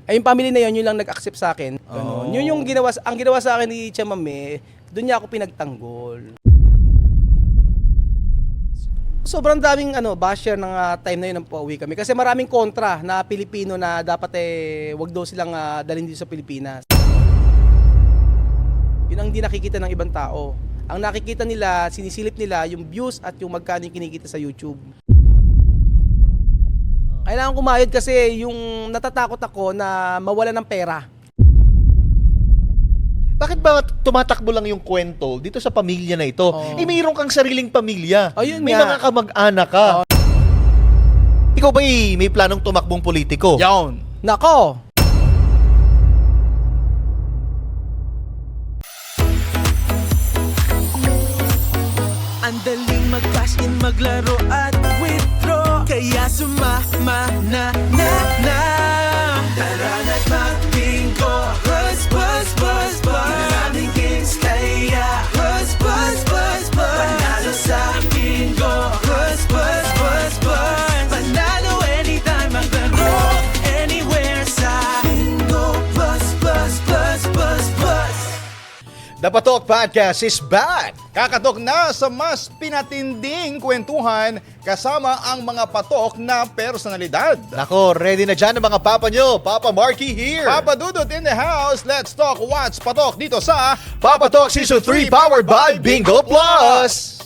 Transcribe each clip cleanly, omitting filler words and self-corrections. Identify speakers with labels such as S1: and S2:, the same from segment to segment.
S1: Ay, yung family na yun lang nag-accept sa akin. Ganun. Yun yung ang ginawa sa akin ni Chamame, doon niya ako pinagtanggol. Sobrang daming basher ng time na yun nang pauwi kami. Kasi maraming kontra na Pilipino na dapat wag daw silang dalhin dito sa Pilipinas. Yun ang hindi nakikita ng ibang tao. Ang nakikita nila, sinisilip nila yung views at yung magkano yung kinikita sa YouTube. Kailangan kumayod kasi yung natatakot ako na mawala ng pera.
S2: Bakit ba tumatakbo lang yung kwento dito sa pamilya na ito? Mayroon kang sariling pamilya.
S1: Ayun
S2: may
S1: nga.
S2: mga kamag-anak ka. Ikaw ba may planong tumakbong politiko?
S3: Yawn.
S1: Nako!
S4: Ang daling mag-cash in, maglaro at withdraw. Kaya sumama na. Tara na't mag-bingo. Buzz. Maraming games kaya buzz. Panalo sa bingo. Buzz. Panalo anytime, maglaro anywhere sa bingo. Buzz.
S2: The Patok Podcast is back!
S3: Kakatok na sa mas pinatinding kwentuhan kasama ang mga patok na personalidad.
S2: Nako, ready na dyan ang mga papa nyo. Papa Marky here.
S3: Papa Dudut in the house. Let's talk what's patok dito sa
S2: Papa Talk Season 3 powered by Bingo Plus!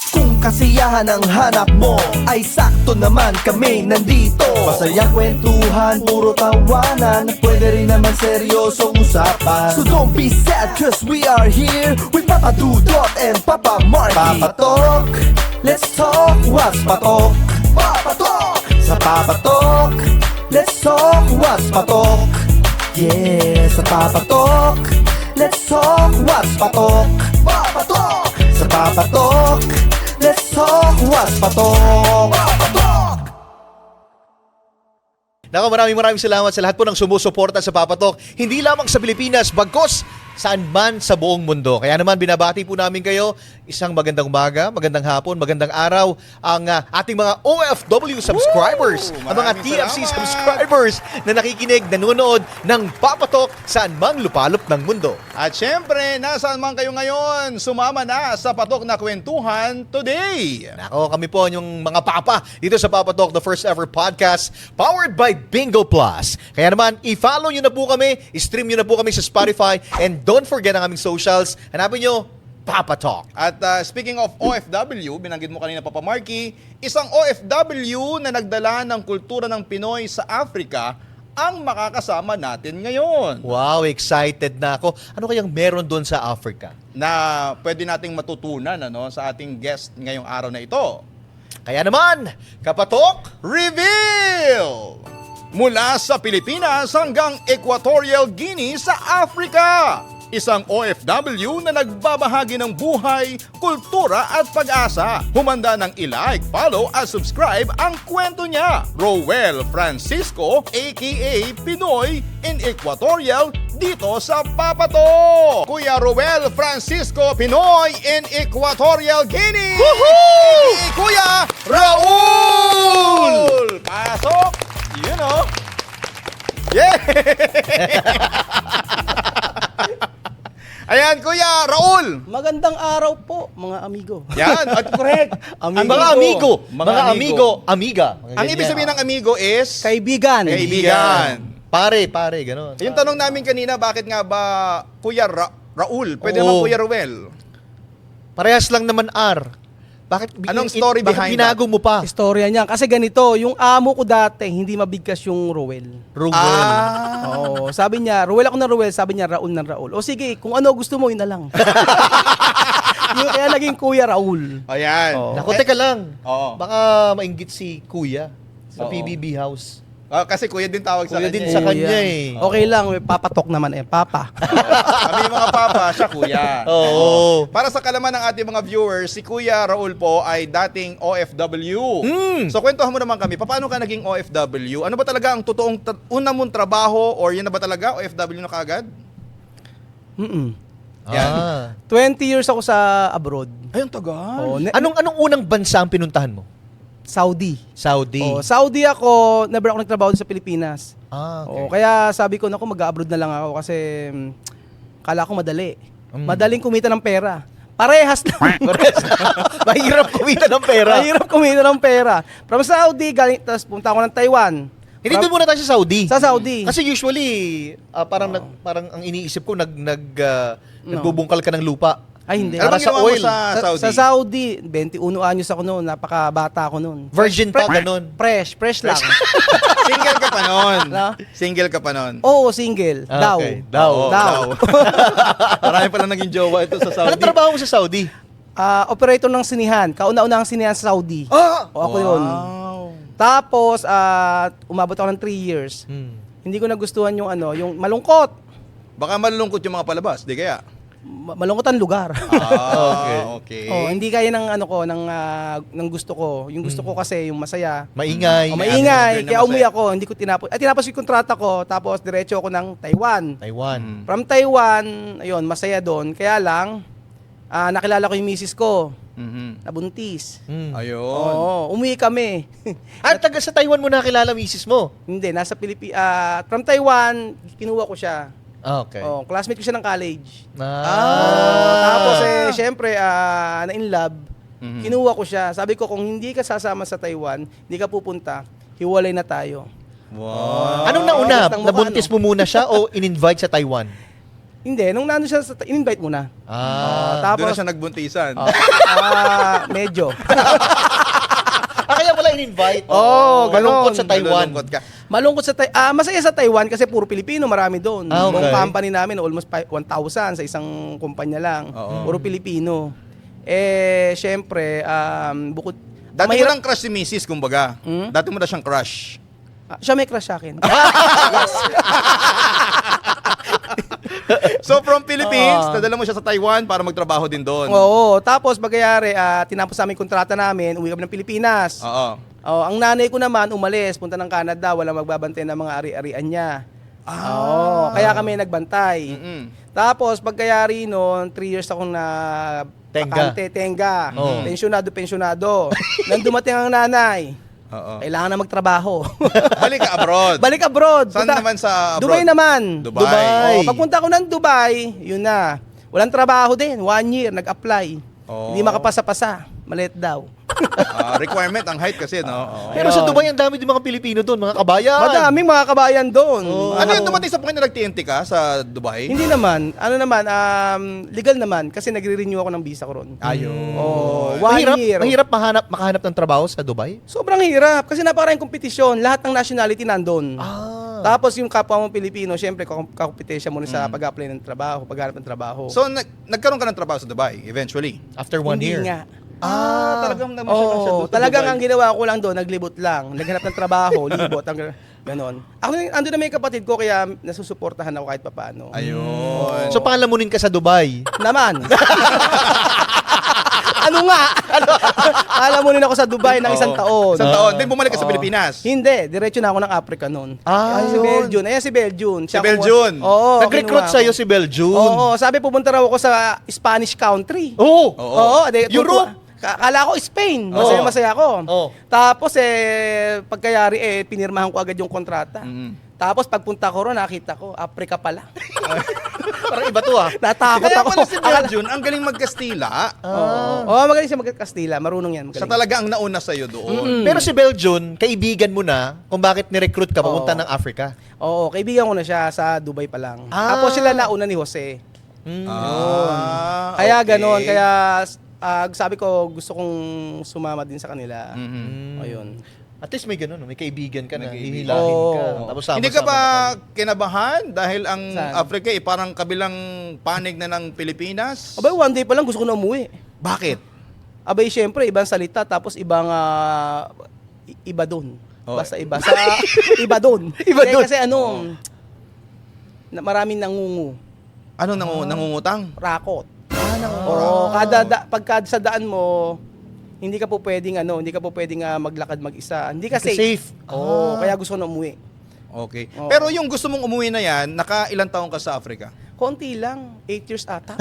S4: Kung kasiyahan ang hanap mo, ay sakto naman kami nandito. Masayang kwentuhan, puro tawanan, pwede rin naman seryosong usapan. So don't be sad cause we are here with Papa Dudut and Papa Marky. Papa Talk, let's talk what's patok. Papa Talk, sa Papa Talk, let's talk what's patok. Yeah, sa Papa Talk, let's talk what's patok. Papa Talk, sa Papa Talk, let's talk what's patok. Papa Talk.
S2: Nako, maraming salamat sa lahat po ng sumusuporta sa Papa Talk. Hindi lamang sa Pilipinas, bagkos saan man sa buong mundo. Kaya naman binabati po namin kayo. Isang magandang umaga, magandang hapon, magandang araw ang ating mga OFW subscribers, ang mga
S3: Maraming
S2: TFC
S3: salamat.
S2: subscribers na nakikinig, nanonood ng Papa Talk saan mang lupalop ng mundo.
S3: At syempre, nasaan man kayo ngayon, sumama na sa patok na kwentuhan today.
S2: Nako, kami po yung mga papa dito sa Papa Talk, the first ever podcast powered by Bingo Plus. Kaya naman, i-follow nyo na po kami, i-stream nyo na po kami sa Spotify, and don't forget ang aming socials. Hanapin nyo, Papa Talk.
S3: At speaking of OFW, binanggit mo kanina Papa Marky, isang OFW na nagdala ng kultura ng Pinoy sa Africa ang makakasama natin ngayon.
S2: Wow, excited na ako. Ano kayang meron doon sa Africa?
S3: Na pwede nating matutunan sa ating guest ngayong araw na ito.
S2: Kaya naman, Kapatok,
S3: Reveal! Mula sa Pilipinas hanggang Equatorial Guinea sa Africa. Isang OFW na nagbabahagi ng buhay, kultura at pag-asa. Humanda ng i-like, follow at subscribe ang kwento niya. Rowel Francisco aka Pinoy in Equatorial dito sa Papato. Kuya Rowel Francisco Pinoy in Equatorial Guinea. Aka Kuya Raul! Pasok! Yeah! Ayan, Kuya Raul.
S1: Magandang araw po, mga amigo.
S3: Yan, at correct.
S2: mga amigo, amiga.
S3: Ang ibig sabihin ng amigo is
S1: Kaibigan.
S3: kaibigan.
S2: Pare, gano'n.
S3: Yung tanong namin kanina, bakit nga ba Kuya Raul? Pwede
S2: Oo.
S3: naman Kuya Ruel.
S2: Parehas lang naman R. Bakit
S3: Anong story
S2: bakit
S3: behind
S2: binago mo pa?
S1: Istorya niya. Kasi ganito, yung amo ko dati, hindi mabigkas yung Rowel.
S2: Ruel.
S1: Oo, sabi niya, Rowel ako ng Rowel, sabi niya, Raul ng Raul. O sige, kung ano gusto mo, yun na lang. Yung kaya naging Kuya Raul.
S3: Ayan.
S1: Oo.
S2: Naku, teka lang.
S3: Oo.
S2: Baka mainggit si Kuya sa
S3: Oo.
S2: PBB House.
S3: Kasi Kuya din tawag sa
S2: Kuya
S3: kanya.
S2: din sa
S1: Kuya.
S2: kanya eh.
S1: Okay lang, may papatok naman Papa.
S3: Kami yung mga papa, siya Kuya.
S2: Oo.
S3: Para sa kalaman ng ating mga viewers, si Kuya Raul po ay dating OFW. So kwentuhan mo naman kami, paano ka naging OFW? Ano ba talaga ang totoong una mong trabaho or yun na ba talaga OFW na kaagad? Yan.
S1: 20 years ako sa abroad.
S3: Ayun, tagal.
S1: Oh,
S2: Anong unang bansa ang pinuntahan mo?
S1: Saudi.
S2: Saudi.
S1: Saudi ako, never ako nagtrabaho sa Pilipinas.
S2: Okay.
S1: Kaya sabi ko, naku, mag-abroad na lang ako kasi kala ko madali. Madaling kumita ng pera. Parehas lang.
S2: Mahirap kumita ng pera.
S1: Mahirap kumita ng pera. From Saudi, galing, tapos punta ako ng Taiwan.
S2: Hindi, doon muna tayo sa Saudi.
S1: Sa Saudi.
S2: Kasi usually, parang ang iniisip ko, nagbubungkal ka ng lupa.
S1: Ay, hindi.
S3: Ano
S2: Para
S3: bang
S2: sa
S3: ginawa mo
S2: oil.
S3: sa Saudi?
S1: Sa Saudi, 21 anyos ako noon. Napakabata ako noon.
S2: Virgin pa, ganun.
S1: Fresh lang.
S3: Single ka pa nun.
S1: No?
S3: Single ka pa nun.
S1: Oo, single.
S2: Ah,
S1: Daw.
S2: okay. Daw.
S3: Marami pala naging jowa ito sa Saudi.
S2: Ano trabaho mo sa Saudi?
S1: Operator ng sinihan. Kauna-unahang sinihan sa Saudi. O ako yun.
S3: Wow.
S1: Tapos, umabot ako ng 3 years. Hindi ko nagustuhan yung yung malungkot.
S3: Baka malulungkot yung mga palabas, di kaya?
S1: Malungkot ang lugar.
S3: Okay.
S1: Hindi kaya ng gusto ko. Yung gusto ko kasi yung masaya.
S2: Maingay.
S1: Maingay.
S3: Ganun
S1: Kaya
S3: na
S1: umuwi
S3: masaya.
S1: ako. Hindi ko tinapos. Tinapos yung kontrata ko. Tapos diretso ako ng Taiwan.
S2: Taiwan.
S1: From Taiwan, ayun, masaya doon. Kaya lang, nakilala ko yung misis ko. Nabuntis.
S3: Ayun.
S1: Oo, umuwi kami.
S2: At taga sa Taiwan mo nakilala misis mo?
S1: Hindi, nasa Pilipinas. From Taiwan, kinuha ko siya.
S2: Okay.
S1: Classmate ko siya ng college.
S2: Ah.
S1: Tapos syempre, na-in love. Kinuha ko siya. Sabi ko, kung hindi ka sasama sa Taiwan, hindi ka pupunta, hiwalay na tayo.
S3: Wow.
S2: Anong nauna?
S1: Basta mukha,
S2: Nabuntis mo muna siya o in-invite sa Taiwan?
S1: Hindi, nung nandun siya, in-invite muna.
S3: Doon
S1: Tapos,
S3: na siya nagbuntisan.
S1: medyo.
S2: Kaya pala in-invite.
S1: Ganon.
S2: Malungkot sa Taiwan.
S3: Malulungkot ka.
S1: Malungkot masaya sa Taiwan kasi puro Pilipino, marami doon.
S2: Okay.
S1: Buong company namin, almost 1,000 sa isang kumpanya lang. Puro Pilipino. Syempre, bukod...
S3: Dati mo
S1: mahirap-
S3: lang crush si Mrs. kumbaga. Dati mo na siyang crush.
S1: siya may crush sa akin.
S3: So from Philippines, nadala mo siya sa Taiwan para magtrabaho din doon.
S1: Oo. Tapos, bagayari, tinapos namin yung kontrata namin, uwi kami ng Pilipinas.
S3: Oo.
S1: Ang nanay ko naman, umalis, punta ng Canada, wala magbabantay ng mga ari-arian niya. Kaya kami nagbantay. Tapos, pagkayari noon, 3 years akong na tenga. Pensyonado. Nang dumating ang nanay,
S3: Oo.
S1: kailangan na magtrabaho.
S3: Balik ka abroad.
S1: Balik abroad.
S3: Saan naman sa abroad?
S1: Dubai naman.
S3: Dubai.
S1: Pagpunta ko ng Dubai, yun na. Walang trabaho din. 1 year, nag-apply. Hindi makapasa-pasa. Maliit daw.
S3: Requirement ang height kasi, no?
S2: Pero sa Dubai, ang dami din mga Pilipino doon, mga kabayan.
S1: Madaming mga kabayan doon.
S3: Ano yung dumating sa point na nag-TNT ka sa Dubai?
S1: Hindi naman. Legal naman kasi nagre-renew ako ng visa ko ron.
S3: Ayun.
S1: 1 year.
S2: Mahirap makahanap ng trabaho sa Dubai?
S1: Sobrang hirap kasi napakaraming kompetisyon. Lahat ng nationality nandun. Tapos yung kapwa mo Pilipino, syempre kakompetisyon mo rin sa pag-apply ng trabaho, paghanap ng trabaho.
S3: So, nagkaroon ka ng trabaho sa Dubai eventually?
S2: After 1
S1: Hindi
S2: year?
S1: nga.
S3: Talagang naman siya lang siya doon sa
S1: Talagang
S3: Dubai.
S1: ang ginawa ko lang doon, naglibot lang. Naghanap ng trabaho, libot, ganon. Ako ando na may kapatid ko kaya nasusuportahan ako kahit papaano.
S3: Ayun.
S2: So, pangalamunin ka sa Dubai?
S1: Naman. Ano nga? Alam mo rin ako sa Dubai ng isang taon.
S3: Isang taon. Then bumalik ka sa Pilipinas.
S1: Hindi, diretso na ako ng Africa noon. Si Belgium. Ayan si Belgium.
S3: Si Belgium.
S1: Oo.
S2: Nag-recruit
S1: kinuha
S2: sa'yo
S1: ko.
S2: si Belgium?
S1: Oo, sabi pupunta raw ako sa Spanish country.
S2: Oo.
S1: Oo.
S2: Europe.
S1: Kala ko Spain.
S2: Oo.
S1: Masaya ako.
S2: Oo.
S1: Tapos pagkayari pinirmahan ko agad yung kontrata. Tapos pagpunta ko ron, nakita ko, Africa pala.
S2: Parang iba to
S1: Natakot
S3: Kaya
S1: ako.
S3: pala si Belgium, ang galing mag-Kastila.
S1: Oo, magaling siya mag-Kastila. Marunong yan.
S3: Siya
S1: Magaling.
S3: talaga ang nauna sa'yo doon.
S2: Pero si Belgium, kaibigan mo na kung bakit ni-recruit ka papunta ng Africa.
S1: Oo, kaibigan ko na siya sa Dubai pa lang. Tapos sila nauna ni Jose. Kaya
S3: okay.
S1: ganon, kaya sabi ko gusto kong sumama din sa kanila. Ayun.
S2: At least may ganun, may kaibigan ka na,
S3: May
S2: hihilahin
S1: Oo.
S2: ka. Tapos
S3: Hindi ka
S2: sama-sama
S3: ba
S2: na kayo.
S3: kinabahan dahil ang
S1: Saan?
S3: Africa parang kabilang panig na ng Pilipinas?
S1: Abay, one day pa lang gusto ko na umuwi.
S3: Bakit?
S1: Abay, syempre, ibang salita, tapos ibang iba dun.
S3: Oh.
S1: Basta iba. Iba dun.
S2: Iba
S1: Hindi,
S2: dun.
S1: Kasi maraming nangungu.
S3: Ano nangungutang?
S1: Rakot. Oo, pagka sa daan mo, hindi ka po pwedeng maglakad mag-isa. Hindi ka safe. Oo, kaya gusto ko na umuwi.
S3: Okay.
S1: Oo.
S3: Pero yung gusto mong umuwi na yan, nakailang taong ka sa Africa?
S1: Konti lang, 8 years ata.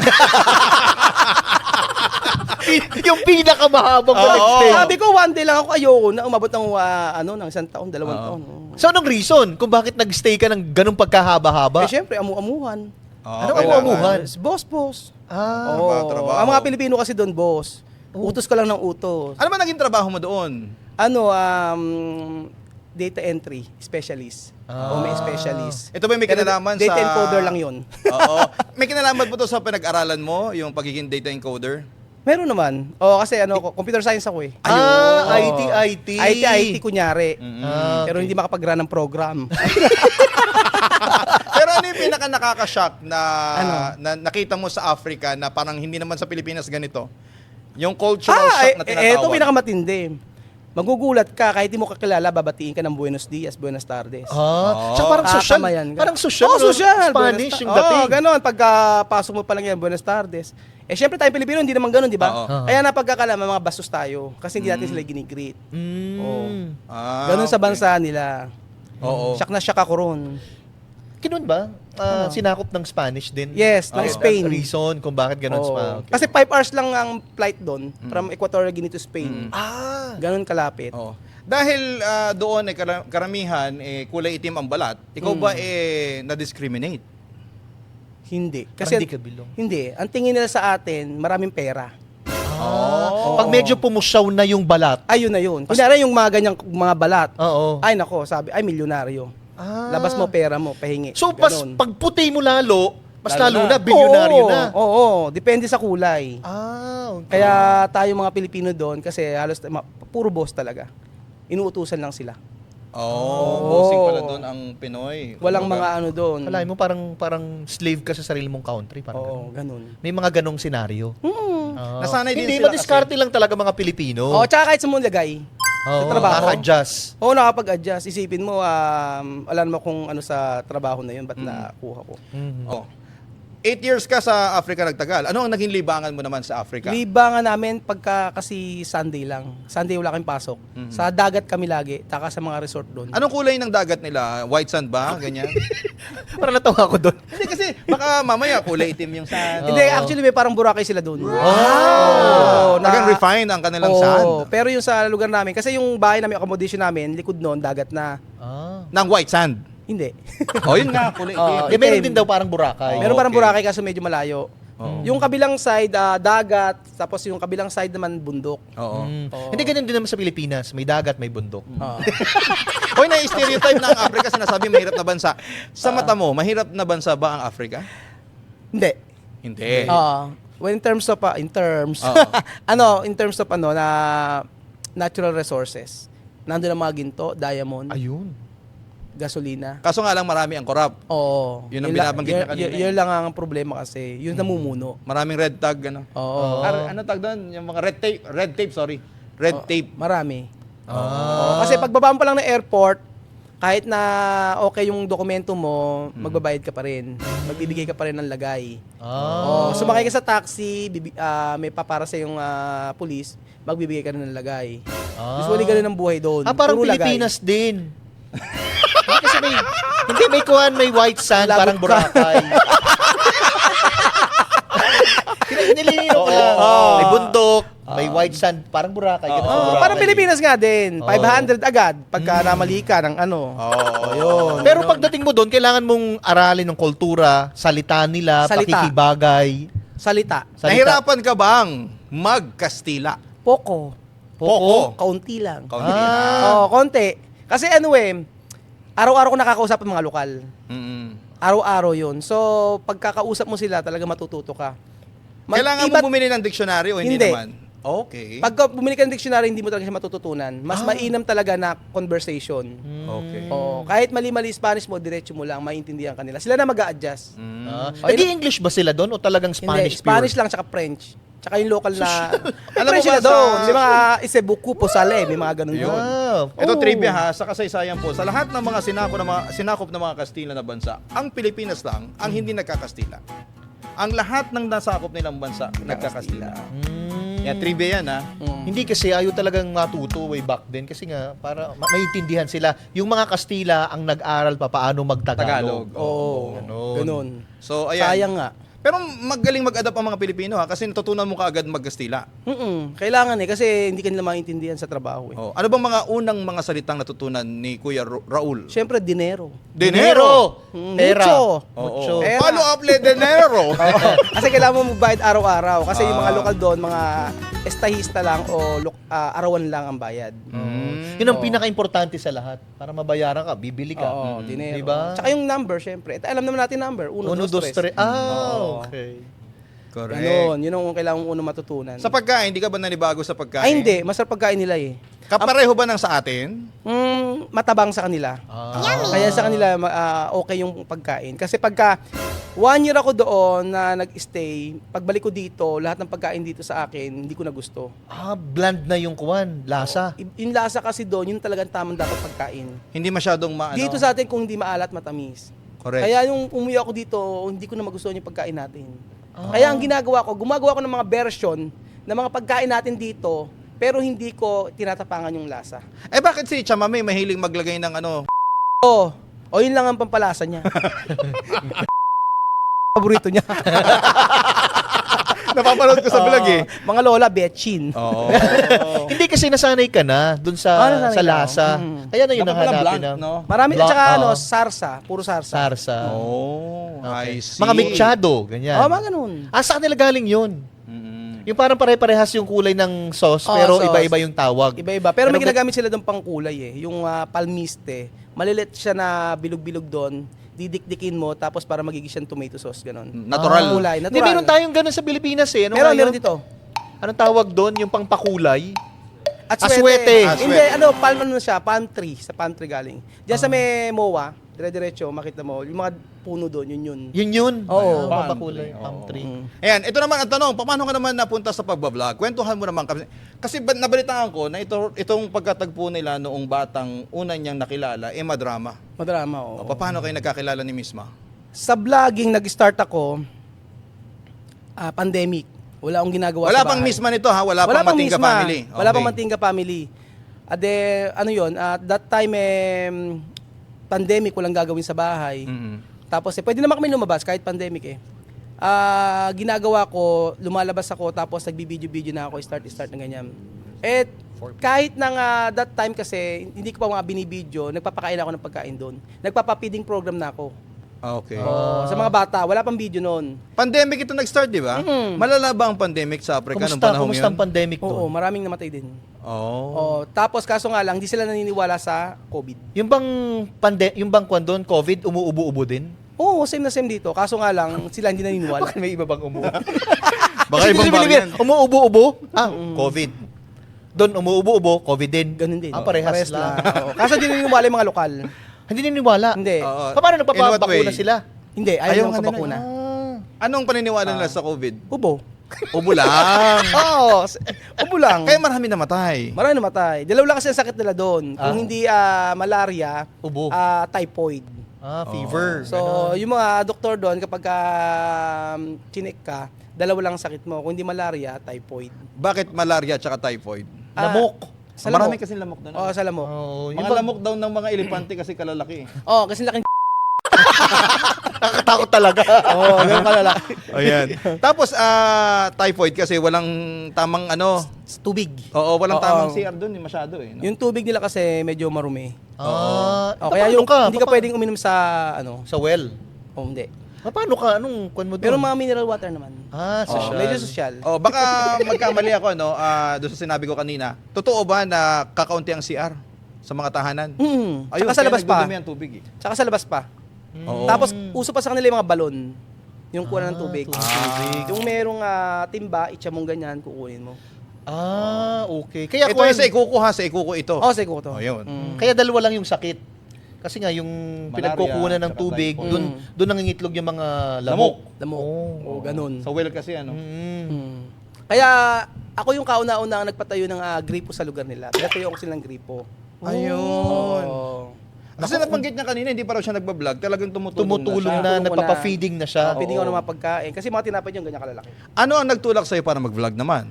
S2: Yung pinakamahabang
S3: Oo.
S2: nag-stay.
S1: Sabi ko, one day lang ako, ayoko na umabot ng, ng 1 taon, 2 taon.
S2: So, anong reason kung bakit nag-stay ka ng ganung pagkahaba-haba?
S1: Eh, syempre, amu-amuhan.
S2: Anong
S3: kailangan.
S2: amu-amuhan?
S1: Boss.
S2: Ah,
S1: Oo.
S3: trabaho.
S1: Ang mga Pilipino kasi doon, boss. Utos ka lang ng utos.
S3: Ano ba naging trabaho mo doon?
S1: Data entry specialist. O may specialist.
S3: Ito ba may
S1: Pero
S3: kinalaman
S1: data
S3: sa...
S1: encoder lang yun.
S3: Oo. May kinalaman po to sa pinag-aralan mo, yung pagiging data encoder?
S1: Meron naman. Kasi computer science ako eh.
S2: IT.
S1: IT kunyari.
S2: Ah,
S1: Pero hindi makapag-run ng program.
S3: Pero ano yung pinaka nakaka-shock na,
S1: Ano?
S3: na nakita mo sa Africa na parang hindi naman sa Pilipinas ganito? Yung cultural shock na tinatawag.
S1: Ito pinakamatindi. Magugulat ka kahit di mo kakilala, babatiin ka ng Buenos Dias, Buenas tardes.
S2: Tsaka parang social.
S1: Tatamayan ka.
S2: Parang social.
S1: Oo,
S2: no?
S1: social.
S2: Spanish yung
S1: Oo,
S2: dating.
S1: ganon. Pagkapasok mo pa lang yan, Buenas tardes. Syempre tayong Pilipino, hindi naman ganon, di ba?
S3: Oo.
S1: Kaya napagkakalaman, mga bastos tayo. Kasi hindi natin sila ginigreet.
S2: Mm.
S1: Oo.
S3: Ah,
S1: Ganon sa
S3: okay.
S1: bansa nila.
S3: Oo.
S1: Shock na shock ako ron.
S2: Kinon ba? Sinakop ng Spanish din?
S1: Yes, ng
S2: Okay,
S1: Spain.
S2: that's the reason kung bakit ganun
S1: Oo.
S2: Okay.
S1: Kasi 5 hours lang ang flight doon from Equatorial Guinea to Spain. Ganon kalapit.
S3: Oo. Dahil doon ay karamihan kulay itim ang balat, ikaw ba na-discriminate?
S1: Hindi.
S2: Kasi
S1: Kasi
S2: hindi ka bilong.
S1: hindi. Ang tingin nila sa atin, maraming pera.
S2: Pag medyo pumusyaw na yung balat.
S1: Ayun na yun. Kunyari yung mga ganyang mga balat.
S2: Oo.
S1: Ay nako, sabi, ay milyonaryo. Labas mo pera mo, pahingi.
S2: So,
S1: Ganon.
S2: pag puti mo lalo, mas lalo
S3: Lalo na.
S2: na, bilyonaryo
S1: Oo,
S2: na.
S1: Oo, depende sa kulay.
S2: Okay.
S1: Kaya tayo mga Pilipino doon, kasi halos puro boss talaga. Inuutusan lang sila.
S3: Bossing pala doon ang Pinoy.
S1: Walang
S3: Kumbaga.
S1: mga ano doon.
S2: Kalahin mo parang slave ka sa sarili mong country. Parang
S1: Oo,
S2: ganun.
S1: ganun.
S2: May mga ganong senaryo.
S3: Nasanay din
S2: Hindi,
S3: sila
S2: madiskarte lang talaga mga Pilipino.
S1: Oo, tsaka kahit sa mong lagay.
S2: Oo,
S1: sa trabaho.
S2: nakaka-adjust.
S1: Oo, nakapag-adjust. Isipin mo, alam mo kung ano sa trabaho na yun, ba't nakuha ko.
S3: Oh. 8 years ka sa Africa nagtagal. Ano ang naging libangan mo naman sa Africa?
S1: Libangan namin pagka kasi Sunday lang. Sunday wala kaming pasok. Sa dagat kami lagi, taka sa mga resort doon.
S3: Anong kulay ng dagat nila? White sand ba? Ganyan?
S2: Parang natawa ko doon.
S3: Hindi kasi baka mamaya kulay itim yung sand.
S1: Hindi, actually may parang Boracay sila doon.
S3: Nagang refine ang kanilang sand.
S1: Pero yung sa lugar namin, kasi yung bahay namin, accommodation namin, likod noon, dagat na.
S3: Ng white sand.
S1: Hindi.
S3: Yun nga, kulay itim.
S1: Oo.
S2: Eh, meron
S1: Itim.
S2: din daw parang Boracay.
S1: Meron parang
S3: okay.
S1: Boracay kaso medyo malayo. Yung kabilang side, dagat, tapos yung kabilang side naman, bundok.
S3: Oo.
S2: Hindi ganun din naman sa Pilipinas. May dagat, may bundok.
S3: Hoy, na-stereotype na ang Africa, sinasabi mahirap na bansa. Sa mata mo, mahirap na bansa ba ang Africa?
S1: Hindi.
S3: Hindi.
S1: Well, in terms of in terms of na natural resources. Nandun ang mga ginto, diamond,
S2: Ayun.
S1: gasolina.
S3: Kaso nga lang marami ang corrupt.
S1: Oo.
S3: Yun ang binabanggit niya kanina.
S1: Yun lang ang problema kasi. Yun namumuno.
S3: Maraming red tag, ano?
S1: Oo.
S3: Ano tag doon? Yung mga red tape, sorry. Red tape.
S1: Marami. Oo, kasi pagbaba mo pa lang ng airport, kahit na okay yung dokumento mo, magbabayad ka pa rin. Magbibigay ka pa rin ng lagay. Sumakay ka sa taxi, may papara sa yung police, magbibigay ka rin ng lagay. Usually ganun ang buhay doon.
S2: Parang
S1: Puro lagay.
S2: Pilipinas din. Kasi may kuhan, may white sand,
S1: Lagot
S2: parang
S1: ka.
S2: Boracay. Nililino ko lang. May bundok, may white sand, parang Boracay. Ganun sa Boracay.
S1: Parang Pilipinas nga din. 500 agad pagka namali ka ng ano. Yun.
S2: Pero pagdating mo doon, kailangan mong aralin ng kultura, salita nila,
S1: Salita.
S2: pakikibagay.
S1: Salita.
S3: Nahirapan ka bang mag-Kastila?
S1: Poco.
S3: Poco.
S1: Kaunti lang.
S3: Kaunti lang.
S1: Oo, konti. Kasi araw-araw ko nakakausap ang mga lokal. Araw-araw yun. So, pagkakausap mo sila, talaga matututo ka.
S3: Kailangan mo bumili ng dictionary o hindi
S1: Hindi.
S3: naman? Okay.
S1: Pag bumili ka ng dictionary, hindi mo talaga siya matututunan. Mas mainam talaga na conversation.
S3: Okay.
S1: Oo, kahit mali-mali Spanish mo, diretso mo lang, maintindihan ka nila. Sila na mag-a-adjust.
S2: Nag-i-English ba sila doon o talagang Spanish
S1: Hindi, Spanish
S2: pure?
S1: lang, tsaka French. Tsaka yung local na...
S3: Alam
S1: French
S3: mo ba
S1: sila doon.
S3: sa-
S1: May mga isebuku po sale, may mga ganun yun.
S3: Ito
S1: Oh.
S3: trivia ha, sa kasaysayan po, sa lahat ng mga sinakop ng mga Kastila na bansa, ang Pilipinas lang ang hindi nagkakastila. Ang lahat ng nasakop nilang bansa nagkakastila. Yan, trivia yan ha.
S2: Hindi kasi ayaw talagang matuto way back then kasi nga para maintindihan sila. Yung mga Kastila ang nag-aral pa paano magtagalog.
S3: Tagalog.
S1: Oo,
S2: Ganun.
S1: ganun.
S3: So, ayan.
S1: Sayang nga.
S3: Pero magaling mag-adapt ang mga Pilipino ha, kasi natutunan mo kaagad mag-Kastila.
S1: Kailangan kasi hindi kanila maintindihan sa trabaho eh.
S3: Oh, ano bang mga unang mga salitang natutunan ni Kuya Raul?
S1: Siyempre, dinero.
S3: Dinero!
S1: Pera.
S3: Oo.
S1: Mucho. Pera.
S3: Follow up le dinero!
S1: Oo. Kasi kailangan mo magbayad araw-araw. Kasi yung mga lokal doon, mga estahista lang o arawan lang ang bayad.
S2: Yun ang pinaka-importante sa lahat. Para mabayaran ka, bibili ka.
S1: Oo, dinero.
S2: Diba?
S1: Tsaka yung number, syempre. Alam naman natin number. 1,
S2: 1, 2, 3.
S1: 2, 3.
S2: Okay.
S3: Correct.
S1: Ganun. Yun ang kailangan mong unang matutunan.
S3: Sa pagkain, hindi ka ba nanibago sa pagkain?
S1: Ay, hindi. Masarap pagkain nila eh.
S3: Kapareho ba ng sa atin?
S1: Matabang sa kanila.
S2: Ah.
S1: Kaya sa kanila, okay yung pagkain. Kasi pagka 1 year ako doon na nag-stay, pagbalik ko dito, lahat ng pagkain dito sa akin, hindi ko na gusto.
S2: Bland na yung kuwan, lasa.
S1: Yung lasa kasi doon, yun talagang tamang dapat pagkain.
S3: Hindi masyadong maano.
S1: Dito sa atin, kung hindi maalat, matamis.
S3: Correct.
S1: Kaya yung umuwi ako dito, hindi ko na magustuhan yung pagkain natin. Kaya ang gumagawa ko ng mga version ng mga pagkain natin dito, pero hindi ko tinatapangan yung lasa.
S3: Eh bakit si Chamame mahilig maglagay ng ano?
S1: O yun lang ang pampalasa niya. Paborito niya.
S3: Napapanood ko sa vlog eh.
S1: Mga lola, betchin.
S3: Oo.
S2: Hindi kasi nasanay ka na dun sa
S1: nasanay
S2: sa
S1: na
S2: lasa.
S1: ako.
S2: Kaya na yun
S3: Dapat pala
S2: nahanapin
S3: blunt,
S2: na.
S3: no?
S1: Marami, at
S2: Blanc,
S1: saka
S2: oo.
S1: sarsa. Puro sarsa.
S2: Sarsa.
S3: Oh, I see.
S2: Mga mechado, ganyan.
S1: Mga ganun.
S2: Sa kanila galing yun.
S3: Mm-mm.
S2: Yung parang pare-parehas yung kulay ng sauce,
S1: Oo,
S2: pero
S1: sauce.
S2: iba-iba yung tawag.
S1: Iba-iba. Pero may
S2: Pero
S1: ginagamit sila doon pang kulay eh. Yung palmiste. Malilit siya na bilog-bilog doon. Didikdikin mo, tapos para magiging siyang tomato sauce. Ganon.
S3: Natural.
S1: Kulay.
S2: Hindi,
S1: Natural.
S2: meron tayong ganun sa Pilipinas eh. Ano
S1: Meron,
S2: nga yun?
S1: meron dito.
S2: Anong tawag doon? Yung pangpakulay?
S1: Aswete.
S2: Aswete.
S1: Hindi, palm ano siya, palm tree. Sa palm tree galing. Diyan sa may MOA, dire-diretso, makita mo, yung mga puno doon, yun.
S2: Yun.
S1: Oo.
S2: Pampakulay.
S3: Oo.
S2: Palm tree.
S3: Ayan, ito naman ang tanong, paano ka naman napunta sa pagbablog? Kwentuhan mo naman kami. Kasi nabalitaan ko na itong pagkatagpo nila noong batang una niyang nakilala, madrama.
S1: Madrama, oo.
S3: Paano kayo nagkakilala ni Misma?
S1: Sa vlogging, nag-start ako, pandemic. Wala akong ginagawa
S3: Wala
S1: sa
S3: pang
S1: bahay.
S3: Misma nito ha? Wala pang Matingka
S1: misma.
S3: Family?
S1: Wala pang
S3: Okay.
S1: Matingka Family. Ano yun, at that time, pandemic, walang gagawin sa bahay.
S3: Mm-mm.
S1: Tapos, pwede naman kami lumabas kahit pandemic eh. Ginagawa ko, lumalabas ako, tapos nagbibideo-video na ako, start na ganyan. At kahit nang that time kasi, hindi ko pa mga binibideo, nagpapakain ako ng pagkain doon. Nagpapapiding program na ako.
S3: Okay.
S1: Sa mga bata, wala pang video noon.
S3: Pandemic ito nag-start, di ba? Malala ba ang pandemic sa Africa noong panahon
S2: Kumusta ang
S3: yun?
S2: pandemic
S1: Oo,
S2: doon?
S1: maraming namatay din.
S3: Oh.
S1: Tapos kaso nga lang, hindi sila naniniwala sa COVID.
S2: Yung bang kwan doon, COVID, umuubo-ubo din?
S1: Oo, same na same dito. Kaso nga lang, sila hindi naniniwala.
S2: Bakit may iba bang umuubo?
S3: Baka ibang variant.
S2: Umuubo-ubo? COVID. Doon umuubo-ubo, COVID din.
S1: Ganun din.
S2: Parehas lang.
S1: Oo. Kaso hindi naniniwala yung mga lokal.
S2: Hindi naniniwala.
S1: Hindi.
S3: Oo.
S2: Paano
S3: In what
S2: nagpapabakuna
S3: way?
S2: sila?
S1: Hindi,
S3: Ayaw
S1: ayaw
S3: nga
S1: nang
S3: nila.
S1: papakuna.
S3: Anong paniniwala nila sa COVID?
S1: Ubo.
S3: Ubo lang.
S1: Oo, ubo lang.
S3: Kaya marami namatay.
S1: Marami namatay. Dalawa lang kasi ang sakit nila doon. Kung hindi malaria,
S2: Ubo.
S1: typhoid.
S2: Fever.
S1: So, yung mga doktor doon, kapag chinek ka, dalawa lang ang sakit mo. Kung hindi malaria, typhoid.
S3: Bakit malaria at typhoid?
S2: Lamok.
S1: Sa
S3: Marami
S1: lamok.
S3: kasi lamok doon.
S1: Oo, sa lamok.
S3: Mga lamok daw ng mga elepante kasi kalalaki.
S1: Oo, kasi laking
S2: Nakakatakot talaga.
S1: Oo, ganun kalalaki.
S3: Ayan. Tapos typhoid kasi walang tamang
S1: Tubig.
S3: Oo, walang
S1: Oo.
S3: tamang CR doon, masyado eh. No?
S1: Yung tubig nila kasi medyo marumi.
S2: Kaya
S1: Kaya yung hindi ka
S2: Papa-
S1: pwedeng uminom sa
S2: Sa well.
S1: hindi.
S2: Paano ka? Anong kwan mo doon?
S1: Pero mga mineral water naman.
S2: social.
S1: Medyo social.
S3: Oh, baka magkamali ako doon sa sinabi ko kanina. Totoo ba na kakaunti ang CR sa mga tahanan?
S1: Tsaka sa
S3: kaya
S1: labas pa.
S3: nagdudumi ang tubig eh.
S1: Tsaka sa labas pa.
S3: Oo.
S1: Tapos uso pa sa kanila yung mga balon. Yung kuha ng tubig.
S2: tubig.
S1: Yung merong timba, itcha mong ganyan, kukunin mo.
S2: Okay. Kaya
S3: Ito ay sa ikuko ito.
S1: Oh, sige ko to.
S3: Oh, yun.
S2: Kaya dalawa lang yung sakit. Kasi nga yung
S3: Malaria,
S2: pinagkukunan ng
S3: tsaka
S2: tubig,
S3: typhoid.
S2: doon nangingitlog yung mga lamok.
S1: Lamok. Oh, ganun.
S3: Sa well kasi
S1: Kaya ako yung kauna-una ang nagpatayo ng gripo sa lugar nila. Pinatayo ko silang gripo.
S3: Ayun.
S1: Oh.
S3: Kasi nabanggit niya kanina, hindi pa raw siya nagbablog. Talagang tumutulong
S2: Tumutulong
S3: na siya.
S2: na,
S1: Tumutulong
S2: nagpapa-feeding na siya.
S1: Pwede ko na mga pagkain. Kasi mga tinapay yung ganyan kalalaki.
S3: Ano ang nagtulak sa'yo para mag-vlog naman?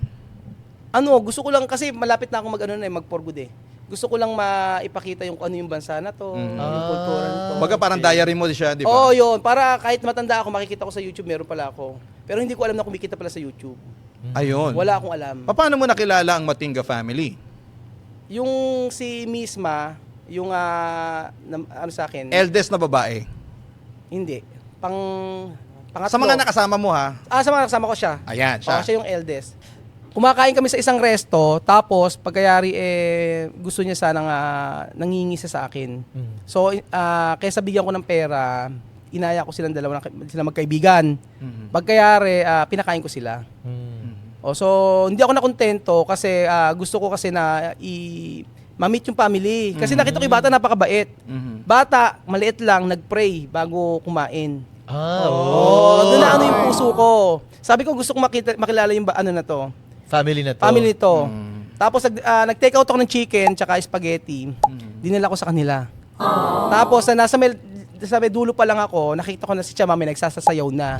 S1: Gusto ko lang kasi malapit na ako mag for good eh. gusto ko lang maipakita yung kung ano yung bansa na to, yung kultura nito.
S3: Baga parang diary mo siya, di ba?
S1: Oo, yun. Para kahit matanda ako, makikita ko sa YouTube, meron pala ako. Pero hindi ko alam na kumikita pala sa YouTube.
S3: Ayun.
S1: Wala akong alam.
S3: Paano mo nakilala ang Matinga family?
S1: Yung si Misma, yung ano sa akin,
S3: Eldest na babae.
S1: hindi. Pangatlo.
S3: Sa mga nakasama mo ha?
S1: Sa mga nakasama ko siya.
S3: Ayan, siya.
S1: Siya yung eldest. Kumakain kami sa isang resto, tapos pagkayari gusto niya sanang nangingi siya sa akin. So, kaysa bigyan ko ng pera, inaya ko silang dalawa, sila magkaibigan. Pagkayari, pinakain ko sila. So, hindi ako nakontento kasi gusto ko kasi na ma-meet yung family. Kasi nakita ko yung bata napakabait. Bata, maliit lang, nag-pray bago kumain. Doon na ano yung puso ko. Sabi ko gusto ko makilala yung ano na to.
S2: Family na to.
S1: Family to. Tapos nag-take out ako ng chicken tsaka spaghetti. Dinala ko sa kanila. Tapos sa may dulo pa lang ako, nakita ko na si Chamame nagsasasayaw na.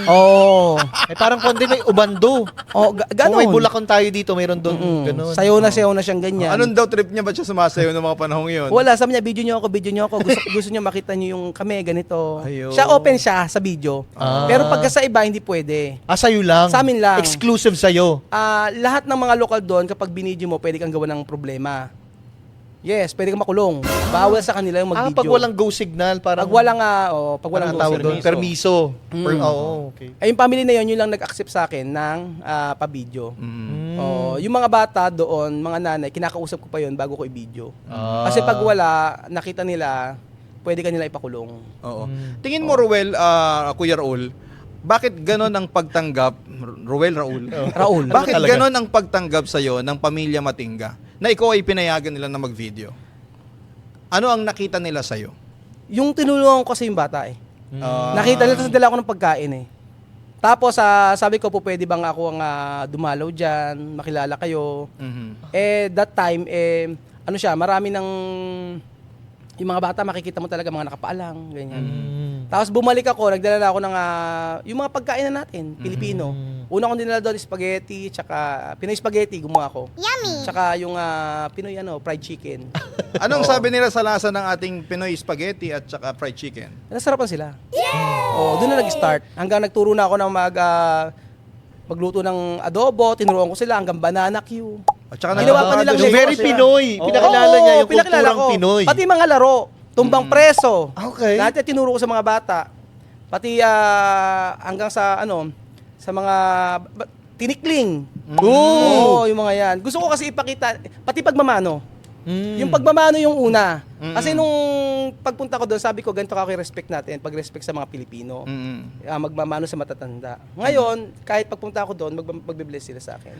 S1: Oo.
S2: Parang kundi may ubando.
S1: Oh,
S2: Kung
S1: ganon.
S2: may Bulacan tayo dito, mayroon doon. Ganun.
S1: Sayaw na siyang ganyan.
S3: Anong daw trip niya? Ba't siya sumasayaw ng mga panahong yun?
S1: Wala, sabi niya, video niyo ako. Gusto niyo makita niyo yung kami, ganito.
S3: Ayun.
S1: Siya open siya sa video. Pero pagka sa iba, hindi pwede.
S2: Sa'yo lang?
S1: Sa amin lang.
S2: Exclusive sa'yo?
S1: Lahat ng mga lokal doon, kapag binidyo mo, pwede kang gawa ng problema. Yes, pwede kang makulong. Bawal sa kanila yung mag-video.
S2: Pag walang go signal, parang...
S1: Pag walang go
S2: tawag doon,
S1: signal.
S2: permiso. Okay.
S1: Yung family na yun lang nag-accept sa akin ng pa-video. Yung mga bata doon, mga nanay, kinakausap ko pa yun bago ko i-video. Kasi pag wala, nakita nila, pwede kanila ipakulong.
S3: Oo. Tingin mo, Ruel, Kuya Raul, bakit ganon ang pagtanggap, Raul, bakit
S2: talaga?
S3: ganon ang pagtanggap sa'yo ng pamilya Matinga na ikaw ay pinayagan nila na mag-video? Ano ang nakita nila sa'yo?
S1: Yung tinulungan ko kasi yung bata Nakita nila, tapos dala ako ng pagkain Tapos sabi ko po, pwede bang ako ang dumalaw dyan, makilala kayo. That time, ano siya, marami ng yung mga bata, makikita mo talaga mga nakapaalang, ganyan. Tapos bumalik ako, nagdala na ako ng yung mga pagkain na natin, Pilipino. Una kong dinala doon, spaghetti, tsaka Pinoy spaghetti, gumawa ko. Yummy! Tsaka yung Pinoy fried chicken.
S3: Anong sabi nila sa lasa ng ating Pinoy spaghetti at saka fried chicken?
S1: Nasarapan sila. Doon na nag-start. Hanggang nagturo na ako ng magluto ng adobo, tinuruan ko sila hanggang banana Q.
S3: At saka
S1: Ginawa pa nilang
S2: yung very
S1: negosyo.
S2: Pinoy. Pinakilala niya yung
S1: pinakilala
S2: kulturang
S1: ko.
S2: Pinoy.
S1: Pati mga laro, tumbang preso.
S2: Okay.
S1: Lahat yan tinuro ko sa mga bata. Pati hanggang sa sa mga tinikling. Oo, yung mga yan. Gusto ko kasi ipakita, pati pagmamano. Yung pagmamano yung una. Kasi nung pagpunta ko doon, sabi ko, ganito ka respect natin, pag-respect sa mga Pilipino. Magmamano sa matatanda. Ngayon, kahit pagpunta ko doon, magbe-bless sila sa akin.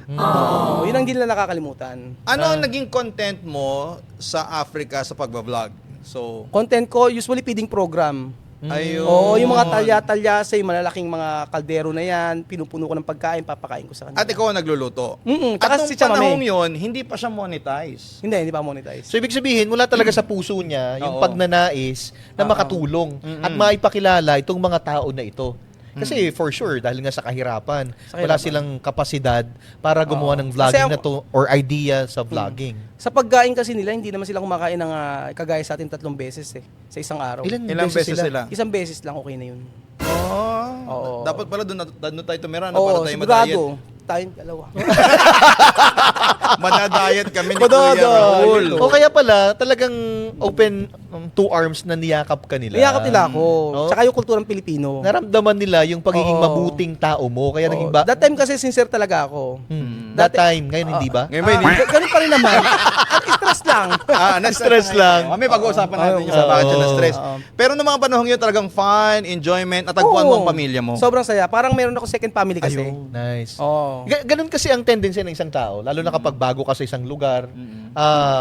S1: Yun ang hindi nila nakakalimutan.
S3: Ano ang naging content mo sa Africa sa pagbablog? So,
S1: Content ko, usually feeding program.
S3: ayun.
S1: Oo, yung mga talya-talyasa, yung malalaking mga kaldero na yan, pinupuno ko ng pagkain, papakain ko sa kanila.
S3: At ikaw ang nagluluto.
S1: At
S3: At nung
S1: si Chamame.
S3: panahong yun, hindi pa siya monetize.
S1: Hindi pa monetize.
S2: So, ibig sabihin, mula talaga sa puso niya, yung
S3: Oo.
S2: pagnanais na makatulong at maipakilala itong mga tao na ito. Kasi for sure, dahil nga sa kahirapan, wala silang kapasidad para gumawa ng vlogging
S1: Kasi
S2: na to or idea sa vlogging.
S1: Sa pagkain kasi nila, hindi naman sila kumakain ng kagaya sa atin 3 beses sa isang araw.
S3: Ilang beses sila?
S1: Isang beses lang, okay na yun. Oo.
S3: Dapat pala doon tayo tumira,
S1: Oo,
S3: para tayo
S1: sigurado.
S3: madayet.
S1: Tayong dalawa.
S3: Madadayet kami ni
S1: Madada.
S3: Kuya Raul.
S2: O kaya pala, talagang open 2 arms na niyakap ka nila.
S1: Niyakap nila ako.
S2: Oo.
S1: Tsaka yung kulturang Pilipino.
S2: Naramdaman nila yung pagiging
S1: Oo.
S2: mabuting tao mo. Kaya naging ba...
S1: That time kasi sincere talaga ako.
S2: That time, ngayon hindi ba?
S3: Ngayon ba, hindi?
S1: Ganun pa rin naman. Stress lang.
S2: Stress lang.
S3: May pag-uusapan natin yung sa bakit siya na-stress. Pero noong mga panahong yun, talagang fun, enjoyment, at tagpuan mo ang pamilya mo.
S1: Sobrang saya. Parang meron ako second family kasi.
S2: Nice.
S1: Oo.
S2: Ganun kasi ang tendency ng isang tao, lalo na kapag bago ka sa isang lugar.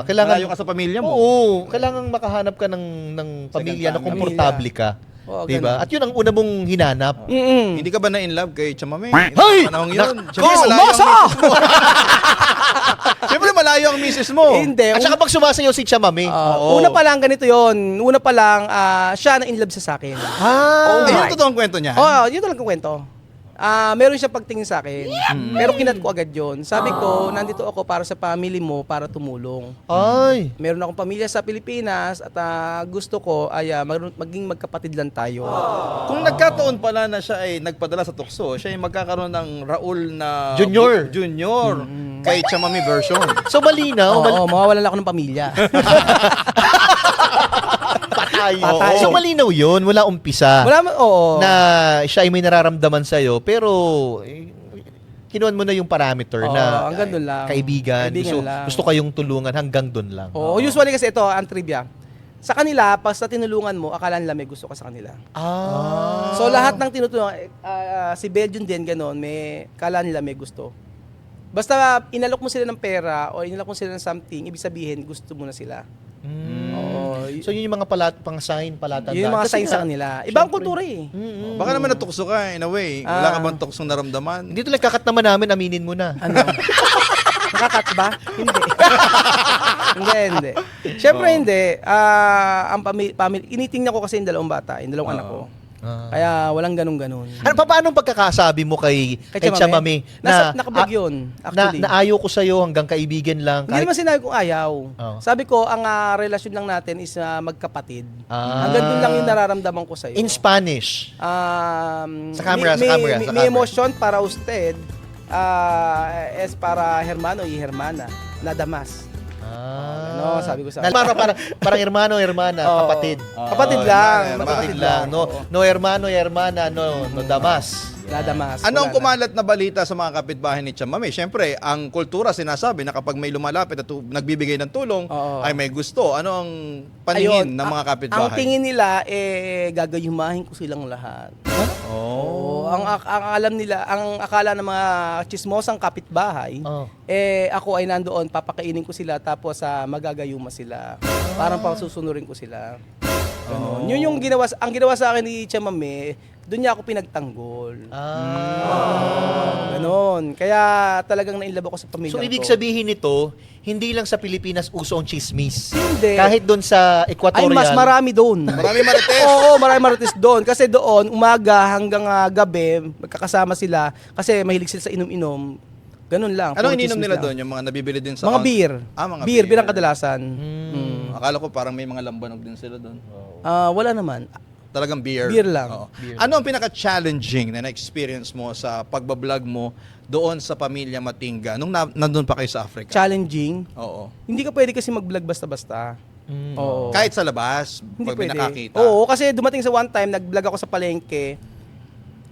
S2: Kailangan
S3: Malayo ka sa pamilya mo.
S2: Oo, kailangan makahanap ka ng pamilya na
S3: family.
S2: komportable ka.
S1: Oo,
S2: Diba?
S1: ganun.
S2: At yun ang una mong hinanap.
S3: Hindi ka ba na in love kay Chamame?
S2: Hey!
S3: Panahong yun. Siyempre malayo ang misis mo.
S1: Hindi.
S2: At saka pag sumasayaw si Chamame.
S1: Una pa lang ganito yon. Una pa lang, siya na in love sa akin.
S3: Ayun ang totoong kwento niya.
S1: Yun talagang kwento. Meron siya pagtingin sa akin. Pero kinat ko agad yon. Sabi ko, nandito ako para sa family mo, para tumulong.
S2: Ay.
S1: Meron akong pamilya sa Pilipinas at gusto ko ay maging magkapatid lang tayo.
S3: Kung nagkataon pala na siya ay nagpadala sa tukso, siya ay magkakaroon ng Raul na
S2: Junior.
S3: kay Chamami version.
S2: So malinaw,
S1: Oo, mawawalan ako ng pamilya.
S2: patay.
S1: Patay.
S2: So malinaw yun, wala umpisa.
S1: Wala oo.
S2: Na siya ay may nararamdaman sa'yo, pero kinuhan mo na yung parameter
S1: Oo,
S2: na
S1: hanggang dun lang.
S2: kaibigan,
S1: Kaibigan
S2: gusto,
S1: lang.
S2: gusto kayong tulungan hanggang dun lang.
S1: Oo, usually kasi ito, ang trivia. Sa kanila, pag sa tinulungan mo, akala nila may gusto ka sa kanila. So lahat ng tinutulungan, si Belgian din gano'n, may akala nila may gusto. Basta inalok mo sila ng pera o inalok mo sila ng something, ibig sabihin gusto mo na sila. Oo.
S2: So yun yung mga pang-sign, palatandaan.
S1: Yun yung mga
S2: Kasi
S1: sign sa
S2: nga,
S1: kanila. Ibang
S2: syempre.
S1: kultura eh.
S3: Baka naman natukso ka in a way. Wala ka bang tuksong naramdaman?
S2: Hindi to lang kakat naman namin, aminin mo na.
S1: Ano? Nakakat ba? Hindi. hindi. Siyempre hindi. Ang family, initingnan ko kasi yung dalawang bata, yung dalawang anak ko. Kaya walang ganun-ganun.
S2: Ano, paano pagkakasabi mo kay Chamami
S1: Nakablog yun, actually.
S2: na ayaw ko sa'yo hanggang kaibigan lang?
S1: Hindi naman sinabi kong ayaw.
S2: Oh.
S1: Sabi ko, ang relasyon lang natin is magkapatid.
S2: Ah.
S1: Hanggang doon lang yung nararamdaman ko sa'yo.
S2: In Spanish? Sa camera, sa camera.
S1: May emosyon para usted, es para hermano y hermana, nada más. Ano, sabi ko sa
S2: Parang hermano, hermana,
S1: Oo.
S2: kapatid.
S1: Kapatid lang.
S2: Kapatid lang. No hermano, hermana, no damas.
S1: Nada más.
S3: Ano ang
S1: Wala na.
S3: kumalat na balita sa mga kapitbahay ni Chamami? Siyempre, ang kultura sinasabi na kapag may lumalapit at nagbibigay ng tulong,
S1: Oo.
S3: ay may gusto. Ano ang paningin ng mga kapitbahay?
S1: Ang tingin nila, gagayumahin ko silang lahat. Oo. Ang alam nila, ang akala ng mga chismosang kapitbahay,
S2: Oh.
S1: ako ay nandoon, papakainin ko sila, tapos magagayuma sila. Parang pasusunurin ko sila. Ganon. Yun yung ang ginawa sa akin ni Chamame, doon niya ako pinagtanggol. Ganon. Kaya talagang nainlove ako sa pamilya
S2: So
S1: ko.
S2: ibig sabihin nito, hindi lang sa Pilipinas uso ang chismis.
S1: Hindi.
S2: Kahit doon sa
S1: Ay,
S2: Equatorial.
S1: mas marami doon.
S3: Marami marites.
S1: Oo, marami marites doon. Kasi doon, umaga hanggang gabi, magkakasama sila. Kasi mahilig sila sa inom-inom. Ganun lang.
S3: Anong
S1: puro
S3: ininom
S1: chismis
S3: nila
S1: lang.
S3: doon? Yung mga nabibili din sa...
S1: Mga beer.
S3: Mga
S1: beer. Beer ang kadalasan.
S3: Akala ko parang may mga lambanog din sila doon.
S1: Wala naman.
S3: Talagang beer.
S1: Beer lang.
S3: Oo. Ano ang pinaka-challenging na na-experience mo sa pagbablog mo doon sa pamilya Matinga nung nandun pa kayo sa Africa?
S1: Challenging.
S3: Oo.
S1: Hindi ka pwede kasi mag-vlog basta-basta. Oo.
S3: Kahit sa labas,
S1: Hindi
S3: pag may
S1: pwede.
S3: nakakita.
S1: Oo, kasi dumating sa one time, nag-vlog ako sa palengke,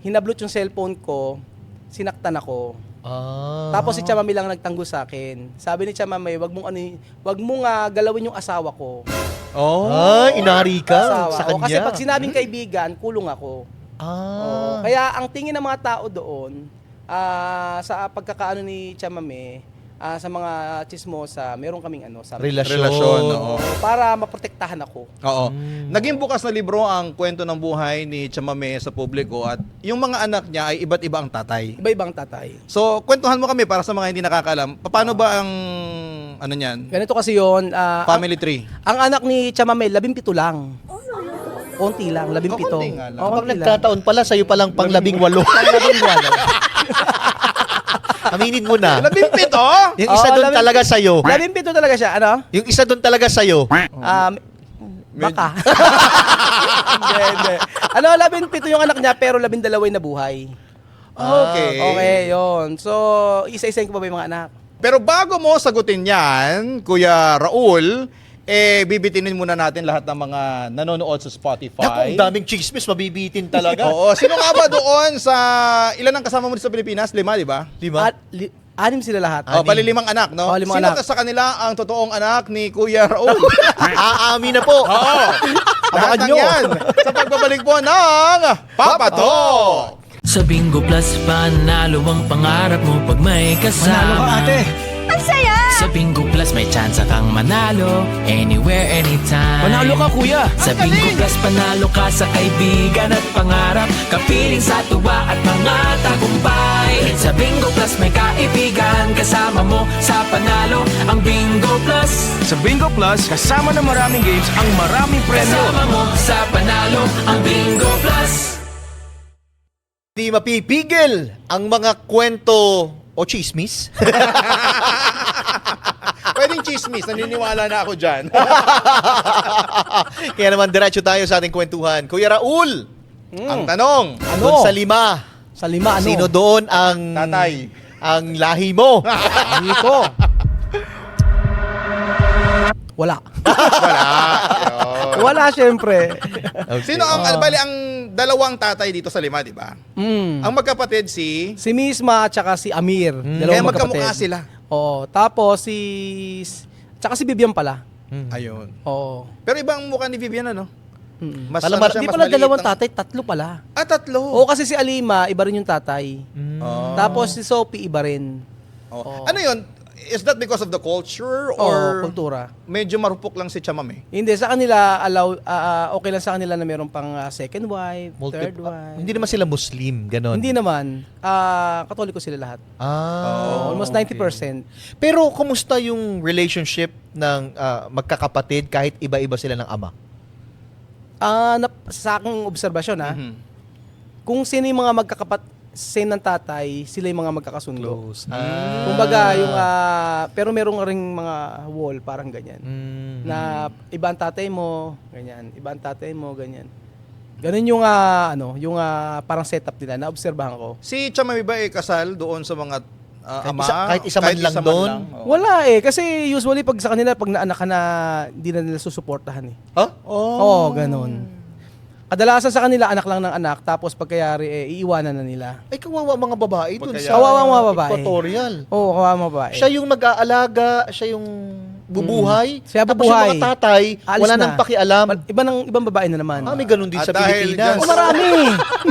S1: hinablot yung cellphone ko, sinaktan ako. Tapos si Chamami lang nagtanggol sa akin. Sabi ni Chamami, wag mong galawin yung asawa ko.
S2: Ay, inari ka
S1: Asawa.
S2: sa
S1: Oo,
S2: kanya.
S1: kasi pag sinabing kaibigan, kulong ako. Oo. Kaya ang tingin ng mga tao doon, sa pagkakaano ni Chamame, sa mga chismosa, meron kaming
S3: Relasyon, oo.
S1: para maprotektahan ako.
S3: Oo. Naging bukas na libro ang kwento ng buhay ni Chamame sa publiko at yung mga anak niya ay iba't iba ang tatay.
S1: Iba-ibang tatay.
S3: So, kwentuhan mo kami para sa mga hindi nakakaalam. Paano ba ang ano niyan?
S1: Ganito kasi yon.
S3: Family tree.
S1: Ang anak ni Chamame, 17 lang. Konti lang, 17.
S3: Konti nga lang.
S2: Kapag nagkataon pala, sa'yo palang pang 18. Aminin mo na.
S3: 17?
S2: Yung isa doon talaga sa'yo.
S1: 17 talaga siya, ano?
S2: Yung isa doon talaga sa'yo.
S1: Baka. Hindi. Ano, 17 yung anak niya, pero 12 yung nabuhay.
S3: Okay.
S1: Okay, yon. So, isa-isahin ko pa ba yung mga anak?
S3: Pero bago mo sagutin yan, Kuya Raul, bibitinin muna natin lahat ng mga nanonood sa
S2: Naku,
S3: Spotify.
S2: ang daming chismis, mabibitin talaga.
S3: Oo. Sino nga ba doon sa... Ilan ang kasama mo dito sa Pilipinas? 5, di ba?
S2: 5?
S1: 6 sila lahat.
S3: Palilimang anak, no?
S1: Oh, 5
S3: Sino
S1: anak.
S3: sa kanila ang totoong anak ni Kuya Raul?
S2: Aamin na po.
S3: Oo. Lahat ng
S1: nyo.
S3: yan sa pagbabalik po ng Papatok!
S5: Sa Bingo Plus, panalo ang pangarap mo pag may kasama.
S6: Ang saya!
S5: Sa Bingo Plus, may chance kang manalo anywhere, anytime.
S6: Panalo ka, kuya!
S5: Sa Bingo Plus, panalo ka sa kaibigan at pangarap. Kapiling sa tuwa at mga tagumpay. Sa Bingo Plus, may kaibigan kasama mo sa panalo. Ang Bingo Plus,
S6: Sa Bingo Plus, kasama ng maraming games ang maraming premyo.
S5: kasama mo sa panalo. Ang Bingo Plus.
S2: Di mapipigil ang mga kwento o chismis.
S3: Pwedeng chismis, naniniwala na ako dyan.
S2: Kaya naman diretso tayo sa ating kwentuhan. Kuya Raul,
S3: Ang tanong,
S1: Ano?
S2: doon sa 5,
S1: Sa 5, ano?
S2: sino doon ang
S3: tatay.
S2: ang lahi mo?
S1: Hindi ko. Wala.
S3: Wala. Yun.
S1: Wala, syempre.
S3: Sino ang, bali, ang dalawang tatay dito sa 5, di ba?
S1: Mm.
S3: Ang magkapatid si...
S1: Si Misma at saka si Amir.
S3: Kaya
S1: Dalawang
S3: magkamukha
S1: magkapatid.
S3: sila.
S1: Oo. Tapos tsaka si Bibian pala.
S3: Ayun.
S1: Oo.
S3: Pero ibang mukha ni Vivian, ano?
S1: Mm.
S3: Mas,
S2: Alam,
S3: ano siya,
S1: Hindi
S3: mas
S1: pala
S3: maliit
S1: dalawang
S3: ang-
S1: tatay, 3 pala.
S3: Ah, 3.
S1: Oo, kasi si Alima, iba rin yung tatay.
S3: Oh.
S1: Tapos si Sophie, iba rin.
S3: Oh.
S1: Oo.
S3: Ano yun? Is that because of the culture
S1: Oo,
S3: or
S1: kultura.
S3: medyo marupok lang si Chamame?
S1: Hindi, sa kanila, okay lang sa kanila na meron pang second wife, third wife.
S2: Hindi naman sila Muslim, ganon.
S1: Hindi naman. Katoliko sila lahat. Almost
S2: okay.
S1: 90%.
S2: Pero kumusta yung relationship ng magkakapatid kahit iba-iba sila ng ama?
S1: Sa aking obserbasyon,
S3: Mhm.
S1: kung sino yung mga same ng tatay, sila yung mga magkakasundo.
S2: Ah.
S1: Kumbaga, pero merong ring mga wall, parang ganyan. Na iba ang tatay mo, ganyan. Iba ang tatay mo, ganyan. Ganun yung, parang setup nila, na-obserbahan ko.
S3: Si Chamame ba kasal doon sa mga ama?
S2: kahit isa man lang doon?
S3: Oo.
S1: Wala kasi usually pag sa kanila, pag naanak ka na, hindi na nila susuportahan eh.
S2: Huh?
S1: Oo, ganun. Kadalasan sa kanila, anak lang ng anak, tapos pagkayari, iiwanan na nila.
S2: Ay, kawawa mga babae doon
S3: Pagkaya-
S2: sa
S1: Kawawa mga babae.
S2: Equatorial.
S1: Oo, kawawa mga babae.
S2: Siya yung nag-aalaga, siya yung bubuhay.
S1: Siya
S2: Tapos
S1: bubuhay.
S2: yung mga tatay,
S1: Alis
S2: wala
S1: na.
S2: nang pakialam.
S1: Ibang babae na naman.
S2: May ganun din
S3: At
S2: sa
S3: dahil
S2: Pilipinas.
S3: dyan-
S1: Marami.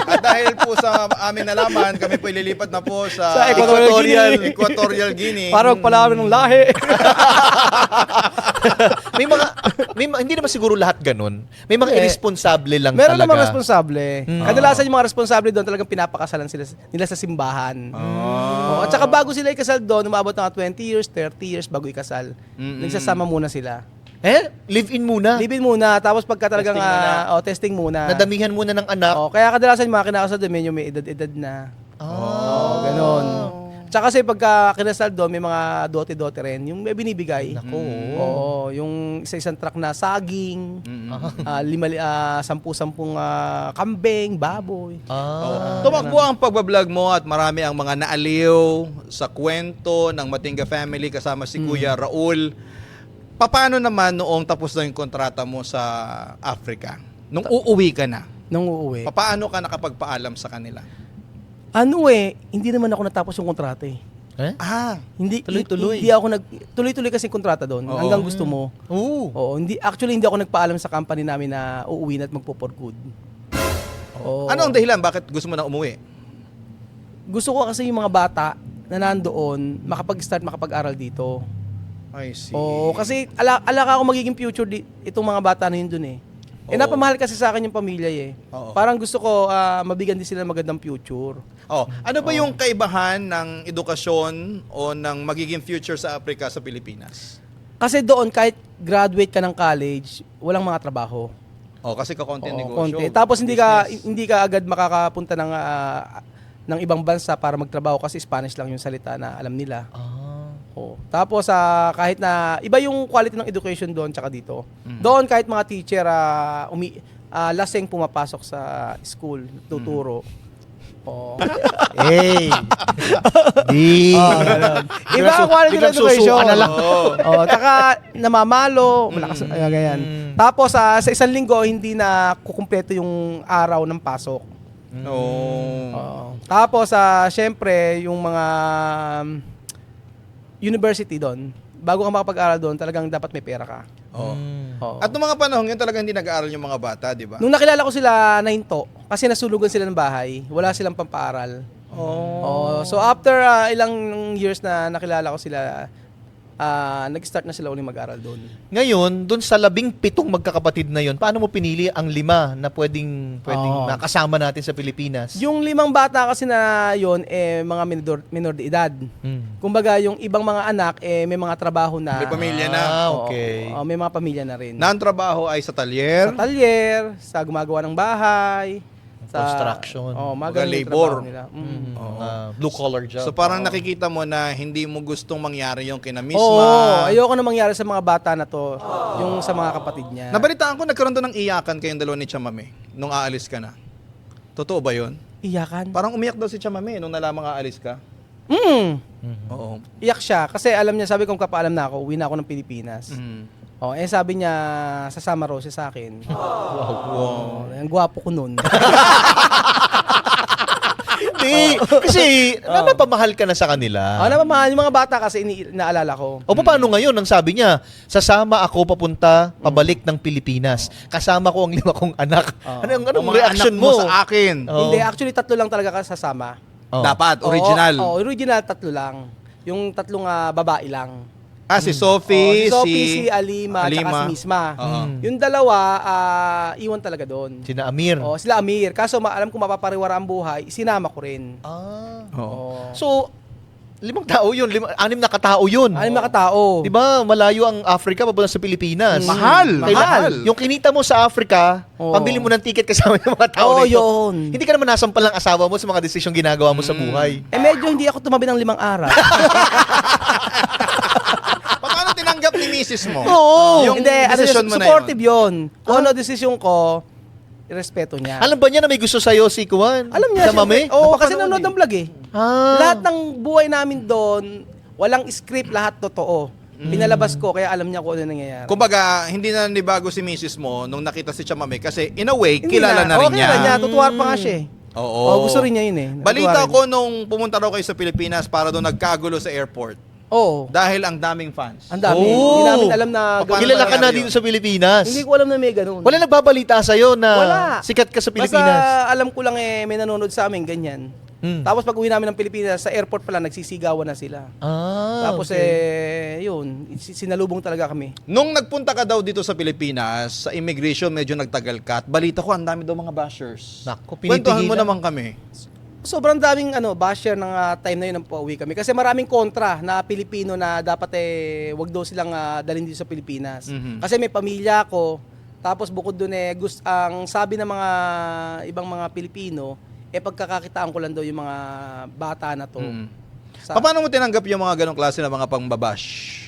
S3: At dahil po sa aming nalaman, kami po ililipat na po
S1: Sa
S3: sa
S1: Equatorial
S3: Equatorial Guinea.
S1: Parang pala kami ng lahi.
S2: Hindi naman siguro lahat ganun. May mga irresponsable lang
S1: Meron
S2: talaga.
S1: namang responsable. Kadalasan yung mga responsable doon talagang pinapakasalan nila sa simbahan. Oo, at saka bago sila ikasal doon, umabot ng 20 years, 30 years bago ikasal. Nagsasama muna sila.
S2: Live-in muna.
S1: Live-in muna, tapos pagka talagang testing muna.
S2: Nadamihan muna ng anak.
S1: Kaya kadalasan yung mga kinakasal doon, medyo may edad-edad na. Ganon. Tsaka kasi pagka kinasal doon, may mga dote-dote rin. Yung may binibigay.
S2: Nako.
S1: Oo, yung isa-isang truck na saging, 10-10 kambing, baboy.
S3: Tumakbo ang pagbablog mo at marami ang mga naaliw sa kwento ng Matinga family kasama si Kuya Raul. Paano naman noong tapos na yung kontrata mo sa Africa? Nung uuwi ka na,
S1: Nung uuwi.
S3: paano ka nakapagpaalam sa kanila?
S1: Hindi naman ako natapos yung kontrata eh. Hindi
S2: Tuloy-tuloy.
S1: Hindi ako tuloy-tuloy kasi yung kontrata doon.
S3: Oo.
S1: Hanggang gusto mo.
S2: Oo.
S1: Hindi ako nagpaalam sa company namin na uuwi na at magpo-for good. Oo.
S3: Ano ang dahilan? Bakit gusto mo na umuwi?
S1: Gusto ko kasi yung mga bata na nandoon makapag-start makapag-aral dito.
S3: I see.
S1: Oo, kasi alaka ako magiging future itong mga bata na yun doon eh. Napamahal kasi sa akin yung pamilya eh.
S3: Oo.
S1: Parang gusto ko mabigyan din sila ng magandang future.
S3: Ano ba yung kaibahan ng edukasyon o ng magiging future sa Africa sa Pilipinas?
S1: Kasi doon kahit graduate ka ng college, walang mga trabaho.
S3: Kasi ka-content
S1: Oo,
S3: negosyo.
S1: konti. Tapos
S3: business.
S1: hindi ka agad makakapunta ng ibang bansa para magtrabaho kasi Spanish lang yung salita na alam nila. Tapos kahit na iba yung quality ng education doon tsaka dito. Doon kahit mga teacher laseng pumapasok sa school, tuturo.
S2: Hey.
S1: Iba ang quality ng
S2: biglang
S1: education.
S2: susuka na lang.
S1: Taka namamalo, malakas ganyan. Tapos sa isang linggo hindi na kukumpleto yung araw ng pasok. Tapos syempre yung mga university doon, bago ka makapag-aral doon, talagang dapat may pera ka. Oo.
S3: At noong mga panahon yun talaga hindi nag-aaral yung mga bata, di ba?
S1: Nung nakilala ko sila na hinto, kasi nasulugan sila ng bahay, wala silang pampaaral. So after ilang years na nakilala ko sila, nag-start na sila uling mag-aral doon.
S2: Ngayon, dun sa 17 magkakapatid na yon, paano mo pinili ang 5 na pwedeng nakasama natin sa Pilipinas?
S1: Yung 5 bata kasi na yon mga minor de edad. Kumbaga yung ibang mga anak may mga trabaho na.
S3: May pamilya na.
S2: Okay.
S1: May mga pamilya na rin.
S3: Na ang trabaho ay sa talyer.
S1: Sa talyer, sa gumagawa ng bahay.
S2: Construction.
S1: mga
S3: Mga
S1: ganun yung
S3: labor.
S1: trabaho nila.
S2: Blue collar job.
S3: So parang nakikita mo na hindi mo gustong mangyari yung kina
S1: Oo,
S3: Misma.
S1: ayoko na mangyari sa mga bata na to, yung sa mga kapatid niya.
S3: Nabalitaan ko nagkaroon doon ng iyakan kayong dalawa ni Chamame nung aalis ka na. Totoo ba yun?
S1: Iyakan?
S3: Parang umiyak daw si Chamame nung nalaman aalis ka. Oo.
S1: Iyak siya kasi alam niya, sabi ko kapaalam na ako, uwi na ako ng Pilipinas. Sabi niya, sasama raw siya sa akin. Wow. Ang gwapo ko nun.
S2: Hindi. Kasi, napamahal ka na sa kanila.
S1: Napamahal yung mga bata kasi naalala ko.
S2: O paano ngayon? Ang sabi niya, sasama ako pabalik ng Pilipinas. Kasama ko ang 5 kong anak. Anong
S3: Ang mga
S2: reaction
S3: anak mo
S2: mo?
S3: sa akin.
S2: Oo.
S1: Hindi, actually 3 lang talaga kasama.
S2: Oh.
S3: Dapat, original.
S1: Original 3 lang. Yung 3 babae lang.
S3: Si Sophie,
S1: Si Sophie, si Alima, tsaka si Misma.
S3: Oo.
S1: Yung dalawa, iwan talaga doon.
S2: Sina Amir.
S1: Sila Amir. Kaso alam ko mapapariwara ang buhay, sinama ko rin.
S3: Oo.
S2: So, 5 tao yun. 6 na katao yun.
S1: 6 na katao.
S2: Di ba, malayo ang Africa papunta sa Pilipinas.
S3: Mahal.
S2: Yung kinita mo sa Africa,
S1: Oo.
S2: pambili mo ng ticket kasama yung mga tao
S1: Oo,
S2: nito.
S1: yun.
S2: Hindi ka naman nasampal ng asawa mo sa mga desisyong ginagawa mo sa buhay.
S1: Medyo hindi ako tumabi ng 5 araw.
S3: Paano tinanggap ni misis mo?
S2: Oo.
S3: Yung
S1: Hindi,
S3: decision mo na
S1: supportive
S3: yun.
S1: yun. Kung ano desisyon ko, respeto niya.
S2: Alam ba niya na may gusto sa'yo si Kuan?
S1: Alam niya.
S2: Sa mami?
S1: syempre. Oo, kasi nanonood ng vlog eh.
S2: Ah.
S1: Lahat ng buhay namin doon, walang script, lahat totoo. Pinalabas ko, kaya alam niya kung ano nangyayari.
S3: Kumbaga, hindi na nibago si misis mo nung nakita si Chamame kasi in a way,
S1: Hindi
S3: kilala na rin
S1: Okay
S3: niya.
S1: na niya, tutuwar pa nga siya eh.
S3: Oo.
S1: Gusto rin niya yun eh.
S3: Balita
S1: Natutuwa
S3: ko
S1: rin.
S3: nung pumunta raw kayo sa Pilipinas para doon nagkagulo sa airport.
S1: Oo.
S3: Dahil ang daming fans.
S1: Ang dami.
S2: Oh.
S1: Hindi namin alam na
S3: Paano
S2: Kilala ka na
S3: nangyari
S2: dito
S3: yun?
S2: sa Pilipinas.
S1: Hindi ko alam na may ganun.
S2: Wala nagbabalita sa'yo na
S1: Wala.
S2: sikat ka sa Pilipinas.
S1: Basta alam ko lang may nanonood sa amin, ganyan. Tapos pag uwi namin ng Pilipinas, sa airport pala, nagsisigawan na sila. Tapos yun, sinalubong talaga kami.
S3: Nung nagpunta ka daw dito sa Pilipinas, sa immigration medyo nagtagal ka. At balita ko, ang dami daw mga bashers.
S2: Naku,
S3: Kwentuhan mo
S2: pinipigilan.
S3: naman kami.
S1: Sobrang daming basher ng time na yun nang pauwi kami. Kasi maraming kontra na Pilipino na dapat wag daw silang dalhin dito sa Pilipinas. Kasi may pamilya ako. Tapos bukod doon ang sabi ng mga ibang mga Pilipino, pagkakakitaan ko lang daw yung mga bata na to.
S3: Paano mo tinanggap yung mga ganong klase na mga pangbabash?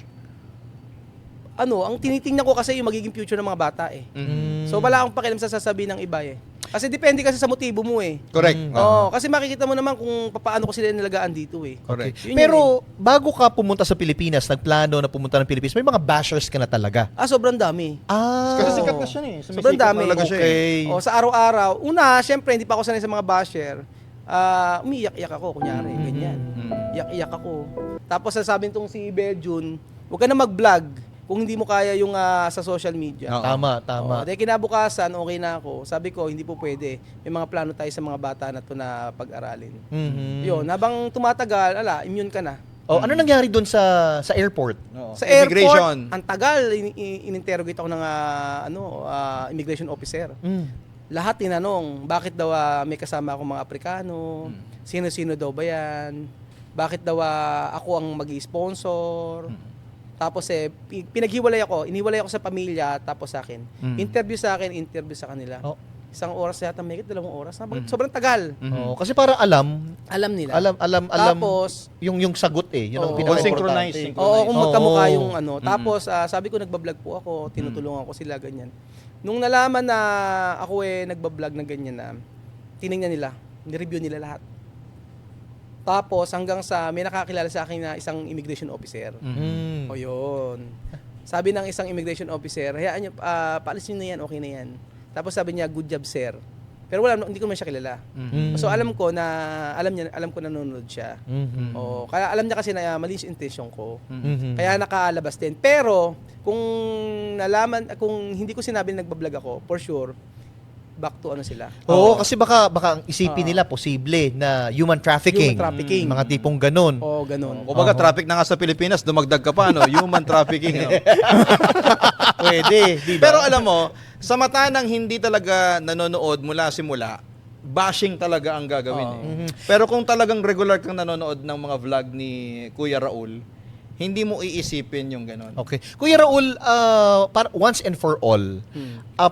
S1: Ang tinitingnan ko kasi yung magiging future ng mga bata eh. So wala akong pakialam sa sasabihin ng iba eh. Kasi depende kasi sa motibo mo eh.
S3: Correct.
S1: Kasi makikita mo naman kung paano ko sila nilagaan dito eh.
S3: Correct.
S1: Yun
S2: Pero bago ka pumunta sa Pilipinas, nagplano na pumunta ng Pilipinas, may mga bashers ka na talaga.
S1: Sobrang dami.
S3: Kasi sikat na siya eh.
S1: Sobrang dami.
S3: Talaga siya eh.
S2: Okay.
S1: Sa araw-araw. Una, syempre, hindi pa ako sanay sa mga basher. Umiiyak-iyak ako, kunyari, ganyan. Iyak-iyak ako. Tapos sasabihin tong si Beljun, huwag ka na mag-vlog kung hindi mo kaya yung sa social media.
S3: Oo.
S2: Tama.
S1: Dahil kinabukasan, okay na ako. Sabi ko, hindi po pwede. May mga plano tayo sa mga bata na to na pag-aralin. Yun, habang tumatagal, immune ka na.
S2: Ano nangyari doon sa airport?
S1: Sa
S3: Immigration.
S1: airport, ang tagal, in-interrogate ako ng immigration officer. Lahat tinanong, bakit daw may kasama akong mga Aprikano? Sino-sino daw ba yan? Bakit daw ako ang mag-sponsor? Tapos pinaghiwalay ako. Iniwalay ako sa pamilya, tapos sa akin. Interview sa akin, interview sa kanila. 1 oras yata, may 2 oras. Sobrang tagal.
S2: Kasi para alam
S1: Alam nila.
S2: alam
S1: Tapos,
S2: yung sagot eh. Yun ang
S1: Oo.
S2: pinaka-importante.
S1: Oo, kung magkamukha
S2: Oo.
S1: yung Tapos, sabi ko, nagbablog po ako, tinutulungan ko sila, ganyan. Nung nalaman na ako nagbablog na ganyan na, tinignan nila, nireview nila lahat. Tapos, hanggang sa, may nakakilala sa akin na isang immigration officer. O yun. Sabi ng isang immigration officer, hayaan niyo, paalisin niyo na yan, okay na yan. Tapos sabi niya, good job, sir. Pero hindi ko naman siya kilala. So alam ko na nanonood siya. Kaya alam niya kasi na mali yung intention ko. Kaya nakalabas din. Pero kung hindi ko sinabi na nagbablog ako, for sure, back to sila.
S2: Kasi baka ang isipin nila posible na human trafficking.
S1: Human trafficking.
S2: Mga tipong ganun.
S1: Ganun.
S3: Kumbaga, traffic na nga sa Pilipinas, dumagdag ka pa, no? Human trafficking, no?
S2: Pwede, di ba?
S3: Pero alam mo, sa mata ng hindi talaga nanonood mula simula, bashing talaga ang gagawin eh. Pero kung talagang regular kang nanonood ng mga vlog ni Kuya Raul, Hindi mo iisipin yung ganon.
S2: Okay. Kuya Raul, para once and for all,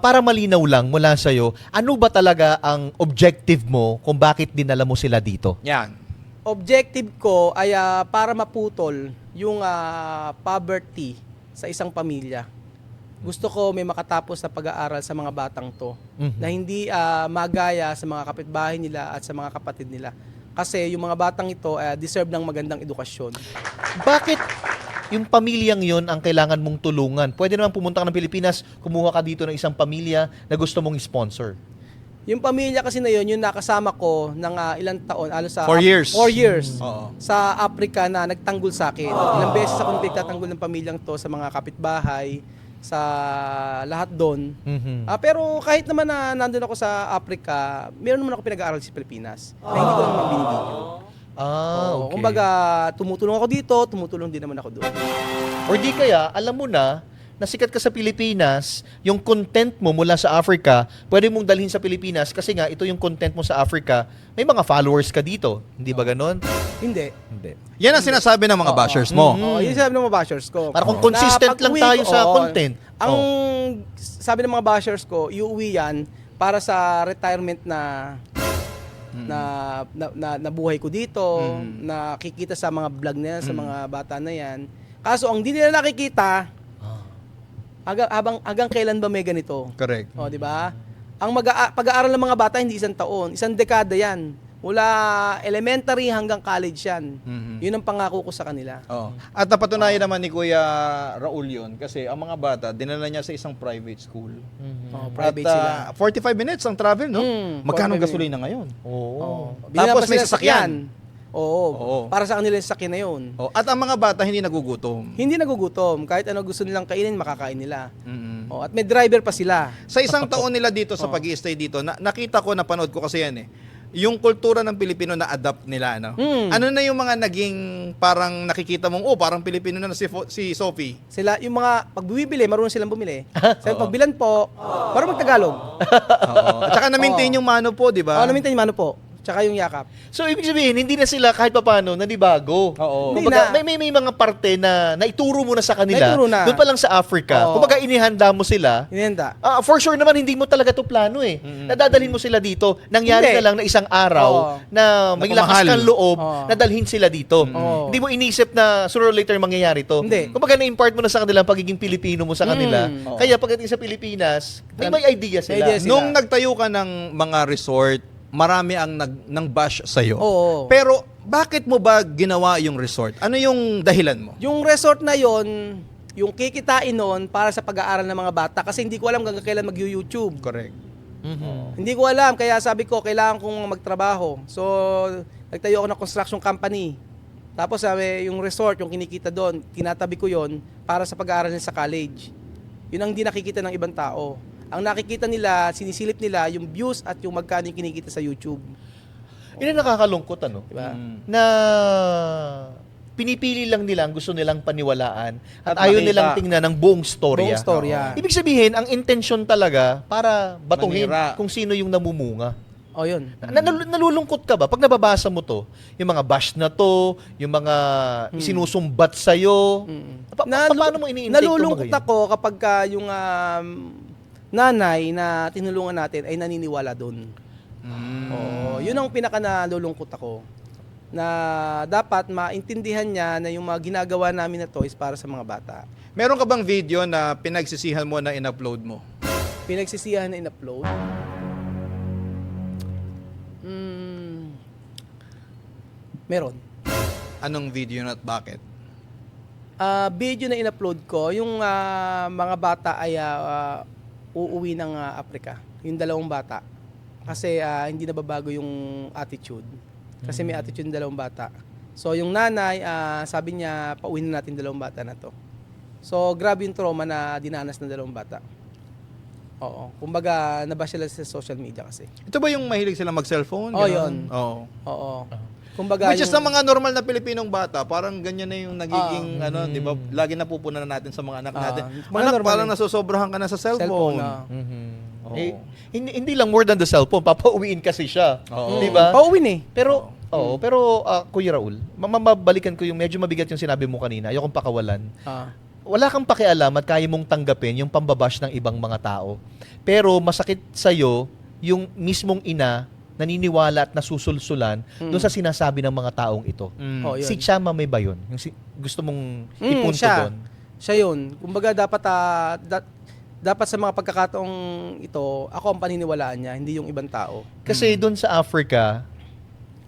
S2: para malinaw lang mula sa'yo, ano ba talaga ang objective mo kung bakit dinala mo sila dito?
S3: Yan.
S1: Objective ko ay para maputol yung poverty sa isang pamilya. Gusto ko may makatapos na pag-aaral sa mga batang to na hindi magaya sa mga kapitbahay nila at sa mga kapatid nila. Kasi yung mga batang ito deserve ng magandang edukasyon.
S2: Bakit yung pamilyang yon ang kailangan mong tulungan? Pwede naman pumunta ka ng Pilipinas, kumuha ka dito ng isang pamilya na gusto mong sponsor.
S1: Yung pamilya kasi na yun, yung nakasama ko ng ilang taon,
S3: 4 years.
S1: 4 years
S3: Oo.
S1: sa Africa na nagtanggol sa akin. Ilang beses ako nagtatanggol ng pamilyang to sa mga kapitbahay, sa lahat doon. Pero kahit naman na nandun ako sa Africa, meron naman ako pinag-aaral sa Pilipinas. Na hindi ko naman binibigyo.
S2: Okay.
S1: Kumbaga, tumutulong ako dito, tumutulong din naman ako doon.
S2: Or di kaya, alam mo na sikat ka sa Pilipinas, yung content mo mula sa Africa, pwede mong dalhin sa Pilipinas kasi nga ito yung content mo sa Africa, may mga followers ka dito. Hindi ba ganon?
S1: Hindi.
S2: Hindi.
S3: Yan ang sinasabi ng mga bashers mo.
S1: Yun sabi ng mga bashers ko.
S2: Para kung consistent
S1: Na
S2: lang
S1: pag-uwi
S2: tayo
S1: ko,
S2: sa content.
S1: Ang sabi ng mga bashers ko, iuwi yan para sa retirement na buhay ko dito, nakikita sa mga vlog na yan, sa mga bata na yan. Kaso ang hindi nila nakikita, hanggang kailan ba may ganito?
S3: Correct.
S1: O, di ba? Ang pag-aaral ng mga bata hindi isang taon, isang dekada yan. Mula elementary hanggang college yan. Yun ang pangako ko sa kanila.
S3: Oh. At napatunayan naman ni Kuya Raul yun kasi ang mga bata, dinala niya sa isang private school.
S1: Private
S3: At,
S1: sila.
S3: 45 minutes ang travel, no? Magkano
S1: 45
S3: gasolina ngayon?
S2: Oo.
S1: Binigyan
S3: Tapos
S1: pa
S3: may
S1: sila ng
S3: sasakyan.
S1: Oo. Para sa kanila yung sasakyan na yun.
S3: Oh, at ang mga bata hindi nagugutom.
S1: Hindi nagugutom. Kahit ano gusto nilang kainin, makakain nila.
S3: Mm-mm.
S1: At may driver pa sila.
S3: Sa isang taon nila dito sa pag-i-stay dito, nakita ko, napanood ko kasi yan eh. Yung kultura ng Pilipino na adapt nila, no? Ano na yung mga naging parang nakikita mong, parang Pilipino na si Sophie.
S1: Sila, yung mga pagbibili, marunong silang bumili. Sa pagbilan po, marunong magtagalog.
S3: Oo. At saka na-maintain yung mano po, di ba?
S1: Namintan yung mano po. Tsaka yung yakap.
S2: So, ibig sabihin, hindi na sila kahit papaano nanibago.
S3: Oo.
S2: Kumbaga,
S1: Hindi
S2: may mga parte na naituro mo na sa kanila.
S1: Naituro na.
S2: Doon pa lang sa Africa.
S1: Oo.
S2: Kumbaga, inihanda mo sila.
S1: Inihanda.
S2: For sure naman, hindi mo talaga to plano eh. Nadadalhin mo sila dito. Nangyari
S1: Hindi.
S2: na lang na isang araw
S1: Oo.
S2: na may lakas
S3: Napamahal.
S2: kang loob
S1: Oo.
S2: na dalhin sila dito.
S1: Oo.
S2: Hindi mo inisip na sooner or later mangyayari to.
S1: Hindi.
S2: Kumbaga, na-impart mo na sa kanila ang pagiging Pilipino mo sa kanila.
S3: Oo.
S2: Kaya pagdating sa Pilipinas, may idea sila.
S1: idea sila.
S3: Nung nagtayo ka ng mga resort, marami ang nang bash sa'yo.
S1: Oo.
S3: Pero bakit mo ba ginawa yung resort? Ano yung dahilan mo?
S1: Yung resort na yon, yung kikitain nun para sa pag-aaral ng mga bata kasi hindi ko alam hanggang kailan mag-YouTube.
S3: Correct.
S1: Hindi ko alam, kaya sabi ko, kailangan kong magtrabaho. So, nagtayo ako ng construction company. Tapos sabi, yung resort, yung kinikita doon, tinatabi ko yon para sa pag-aaral nila sa college. Yun ang hindi nakikita ng ibang tao. Ang nakikita nila, sinisilip nila yung views at yung magkano yung kinikita sa YouTube.
S2: Yun ang nakakalungkot, ano?
S1: Diba?
S2: Na pinipili lang nila ang gusto nilang paniwalaan at
S3: At
S2: ayaw
S3: makita.
S2: nilang tingnan ang buong storya.
S1: Buong storya.
S2: Ibig sabihin, ang intention talaga para batuhin
S3: Manira.
S2: kung sino yung namumunga.
S1: O yun.
S2: Nalulungkot ka ba? Pag nababasa mo to, yung mga bash na to, yung mga isinusumbat sa'yo, paano mo ini-intake
S1: Nalulungkot ako kapag yung nanay na tinulungan natin ay naniniwala doon. Oo, yun ang pinaka nalulungkot ako. Na dapat maintindihan niya na yung mga ginagawa namin na to is para sa mga bata.
S3: Meron ka bang video na pinagsisihan mo na in-upload mo?
S1: Pinagsisihan na in-upload. Meron.
S3: Anong video na at bakit?
S1: Video na in-upload ko, yung mga bata ay uuwi ng Africa. Yung dalawang bata. Kasi hindi nababago yung attitude. Kasi may attitude yung dalawang bata. So yung nanay, sabi niya, pauwi na natin dalawang bata na to. So grabe yung trauma na dinanas ng dalawang bata. Oo. Kumbaga, nabash sila sa social media kasi.
S3: Ito ba yung mahilig sila mag-cellphone?
S1: Oh,
S3: Ganon?
S1: yun.
S3: Oo.
S1: Oo. Kumbaga,
S3: Which is
S1: yung-
S3: ng mga normal na Pilipinong bata, parang ganyan na yung nagiging, di ba, lagi napupunan na natin sa mga anak natin.
S1: mga
S3: Anak,
S1: normal
S3: parang
S1: eh.
S3: nasosobrahan ka na sa
S1: cellphone.
S3: cellphone. Oo.
S2: hindi lang more than the cellphone, papauwiin kasi siya.
S3: Oo.
S2: Di ba?
S1: Pauwin eh.
S2: Pero Oo, pero Kuya Raul, mabalikan ko yung medyo mabigat yung sinabi mo kanina. Ayokong pakawalan. Wala kang pakialam at kaya mong tanggapin yung pambabash ng ibang mga tao. Pero masakit sa'yo yung mismong ina naniniwala at nasusulsulan doon sa sinasabi ng mga taong ito.
S1: Oh, yun.
S2: Si Chama may ba yun? Yung gusto mong ipunto
S1: siya.
S2: doon?
S1: Siya yun. Kumbaga dapat sa mga pagkakataong ito, ako ang paniniwalaan niya, hindi yung ibang tao.
S2: Kasi doon sa Africa,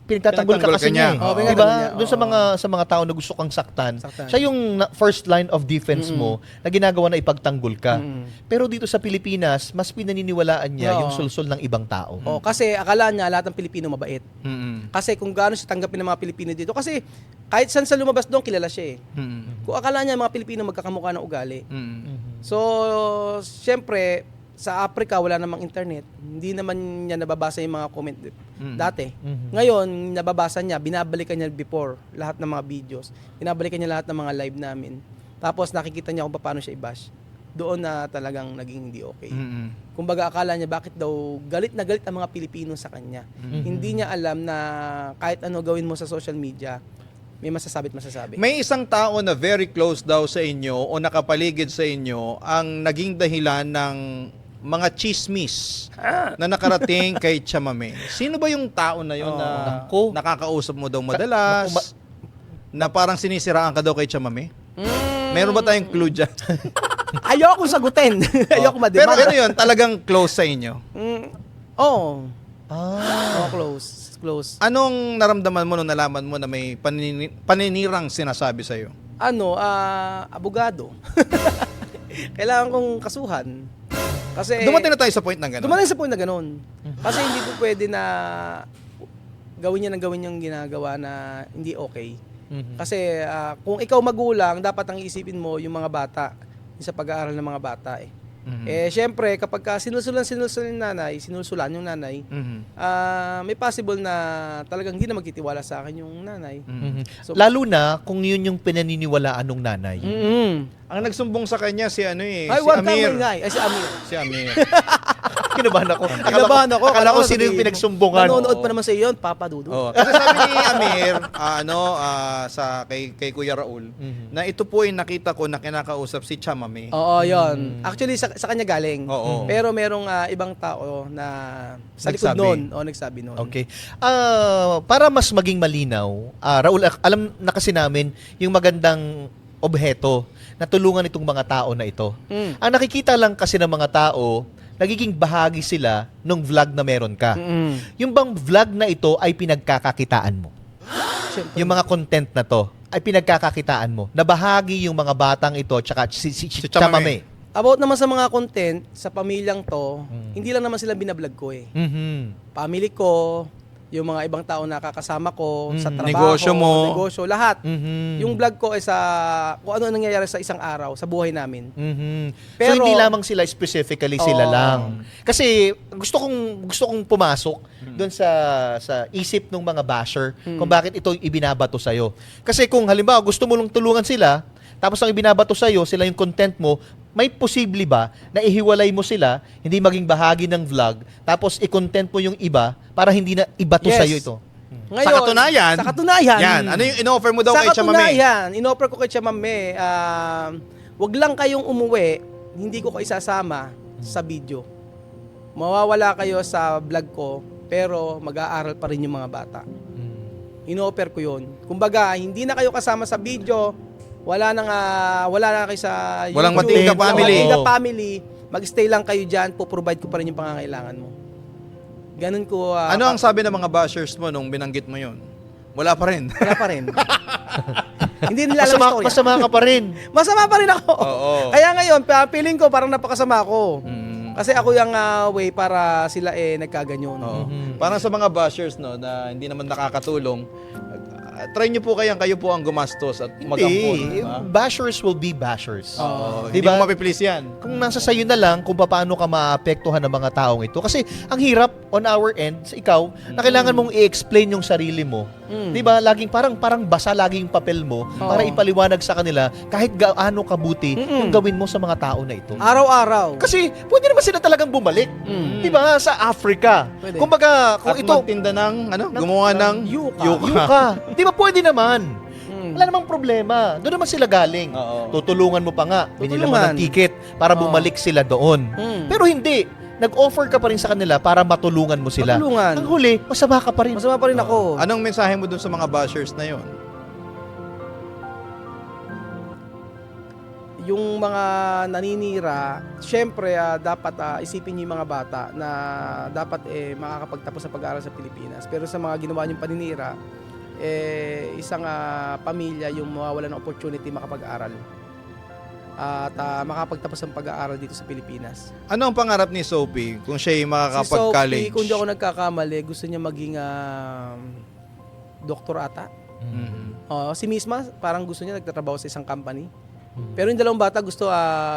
S2: pinagtatanggol ka
S3: Pinagtanggol
S2: kasi
S3: ka niya.
S2: niya.
S1: Oo,
S2: Diba?
S1: pinagtanggol niya.
S2: Doon sa mga tao na gusto kang saktan,
S1: Saktan.
S2: siya yung first line of defense mo na ginagawa na ipagtanggol ka. Pero dito sa Pilipinas, mas pinaniniwalaan niya
S1: Oo.
S2: yung sulsul ng ibang tao.
S1: Oh, kasi akala niya lahat ng Pilipino mabait.
S3: Mm-mm.
S1: Kasi kung gaano siya tanggapin ng mga Pilipino dito, kasi kahit saan sa lumabas doon, kilala siya eh.
S3: Mm-mm.
S1: Kung akala niya mga Pilipino magkakamukha ng ugali.
S3: Mm-mm.
S1: So, siyempre, sa Africa, wala namang internet. Hindi naman niya nababasa yung mga comment dati. Ngayon, nababasa niya, binabalikan niya before lahat ng mga videos. Binabalikan niya lahat ng mga live namin. Tapos nakikita niya kung paano siya i-bash. Doon na talagang naging hindi okay.
S3: Mm-mm.
S1: Kumbaga akala niya bakit daw galit na galit ang mga Pilipino sa kanya. Hindi niya alam na kahit ano gawin mo sa social media, may masasabi.
S3: May isang tao na very close daw sa inyo o nakapaligid sa inyo ang naging dahilan ng mga chismis na nakarating kay Chamame. Sino ba yung tao na yun na
S2: Naku.
S3: nakakausap mo daw madalas? Na parang sinisiraan ka daw kay Chamame? Meron ba tayong clue dyan?
S1: Ayoko sagutin. Ayoko
S3: Pero
S1: mademanda.
S3: ano yun, talagang close sa inyo?
S1: Oo.
S2: Ah.
S1: Close.
S3: Anong naramdaman mo nung nalaman mo na may paninirang sinasabi sa'yo?
S1: Abogado. Kailangan kong kasuhan. Kasi
S3: Dumating na tayo sa point ng gano'n.
S1: Dumating sa point na ganun. Kasi hindi ko pwede na gawin yung ginagawa na hindi okay. Kasi kung ikaw magulang, dapat ang iisipin mo yung mga bata, yung sa pag-aaral ng mga bata eh. Syempre, kapag sinulsulan yung nanay, may possible na talagang hindi na magtitiwala sa akin yung nanay. So,
S2: Lalo na kung yun yung pinaniniwalaan ng nanay.
S3: Ang nagsumbong sa kanya si ano eh,
S1: Ay,
S3: si
S1: wag
S3: Amir.
S1: si Amir.
S3: Si Amir.
S2: Kinabahan ako.
S1: Kinabahan ako.
S2: Akala ko sino
S1: sabihin
S2: yung
S1: mo,
S2: pinagsumbungan.
S1: Nanonood pa naman sa iyo yun, Papa Dudu.
S3: Oh, kasi sabi ni Amir, kay Kuya Raul, na ito po ay nakita ko na kinakausap si Chamame.
S1: Oo, yun. Actually, sa kanya galing.
S3: Oo.
S1: Pero merong ibang tao na sa likod
S3: Nagsabi.
S1: nun. O, nagsabi nun.
S2: Okay. Para mas maging malinaw, Raul, alam na kasi namin yung magandang obheto na tulungan itong mga tao na ito. Ang nakikita lang kasi ng mga tao, nagiging bahagi sila nung vlog na meron ka. Yung bang vlog na ito ay pinagkakakitaan mo?
S1: Siyempre.
S2: Yung mga content na to ay pinagkakakitaan mo. Na bahagi yung mga batang ito tsaka si
S3: Chamame.
S2: Chamame.
S1: About naman sa mga content, sa pamilyang to, hindi lang naman sila binablog ko eh. Family ko, yung mga ibang tao nakakasama ko, sa trabaho,
S3: Negosyo mo.
S1: negosyo, lahat.
S2: Mhm.
S1: Yung vlog ko ay sa kung ano nangyayari sa isang araw, sa buhay namin.
S2: So
S1: Pero-
S2: hindi lamang sila specifically sila
S1: Oo.
S2: lang. Kasi gusto kong pumasok doon sa isip ng mga basher kung bakit ito ibinabato sa Kasi kung halimbawa gusto mo lang tulungan sila, tapos ang ibinabato sa sila yung content mo, may posible ba na ihiwalay mo sila, hindi maging bahagi ng vlog, tapos i-content mo yung iba para hindi na ibato sa ito?
S1: Ngayon,
S3: Sa katunayan, yan. Ano yung in-offer mo daw
S1: sa
S3: kay Chamame?
S1: katunayan, in-offer ko kay Chamame, wag lang kayong umuwi, hindi ko kayo isasama sa video. Mawawala kayo sa vlog ko, pero mag-aaral pa rin yung mga bata. In-offer ko yun. Kumbaga, hindi na kayo kasama sa video, wala na kayo sa
S3: Walang
S1: YouTube,
S3: Matinga
S1: walang
S3: family.
S1: Matinga family, mag-stay lang kayo dyan, po-provide ko pa rin yung pangangailangan mo. Ganun ko.
S3: Ano ang sabi ng mga bashers mo nung binanggit mo yon? Wala pa rin.
S1: Wala pa rin. Hindi nila alam istorya.
S2: Masama ka pa rin.
S1: Masama pa rin ako.
S3: Oo.
S1: Kaya ngayon, feeling ko parang napakasama ako.
S3: Mm.
S1: Kasi ako yung way para sila nagkaganyon.
S3: Oo. Parang sa mga bashers no na hindi naman nakakatulong, Try nyo po kayo po ang gumastos at magampon.
S2: Hindi.
S3: Diba?
S2: Bashers will be bashers.
S3: Oo,
S2: Di
S3: hindi
S2: ba?
S3: mo mapiplease yan.
S2: Kung nasa sayo na lang kung paano ka maapektuhan ng mga taong ito. Kasi ang hirap on our end, sa ikaw, na kailangan mong i-explain yung sarili mo. Di ba? Laging parang basa laging papel mo para ipaliwanag sa kanila kahit gaano kabuti yung gawin mo sa mga tao na ito.
S1: Araw-araw.
S2: Kasi pwede naman sila talagang bumalik. Di ba? Sa Africa.
S1: Pwede.
S2: Kumbaga, kung
S3: At
S2: ito,
S3: magtinda ng, gumawa ng
S2: yuka. Di ba pwede naman? Wala namang problema. Doon naman sila galing.
S3: Oo.
S2: Tutulungan mo pa nga. Binila mo
S1: Tutulungan.
S2: ng ticket para bumalik sila doon. Pero hindi. Nag-offer ka pa rin sa kanila para matulungan mo sila.
S1: Matulungan.
S2: Ang huli, masama ka pa rin.
S1: Masama pa rin ako.
S3: Anong mensahe mo dun sa mga bashers na yon?
S1: Yung mga naninira, syempre dapat isipin niyo yung mga bata na dapat makakapagtapos sa pag-aaral sa Pilipinas. Pero sa mga ginawa niyong paninira, isang pamilya yung mawawalan ng opportunity makapag-aral at makapagtapos ng pag-aaral dito sa Pilipinas.
S3: Ano ang pangarap ni Sophie kung siya ay
S1: Si
S3: makakapag-college?
S1: Sophie, kung di ako nagkakamali, gusto niya maging doktor ata.
S3: Mhm.
S1: Si Misma, parang gusto niya nagtatrabaho sa isang company. Pero yung dalawang bata gusto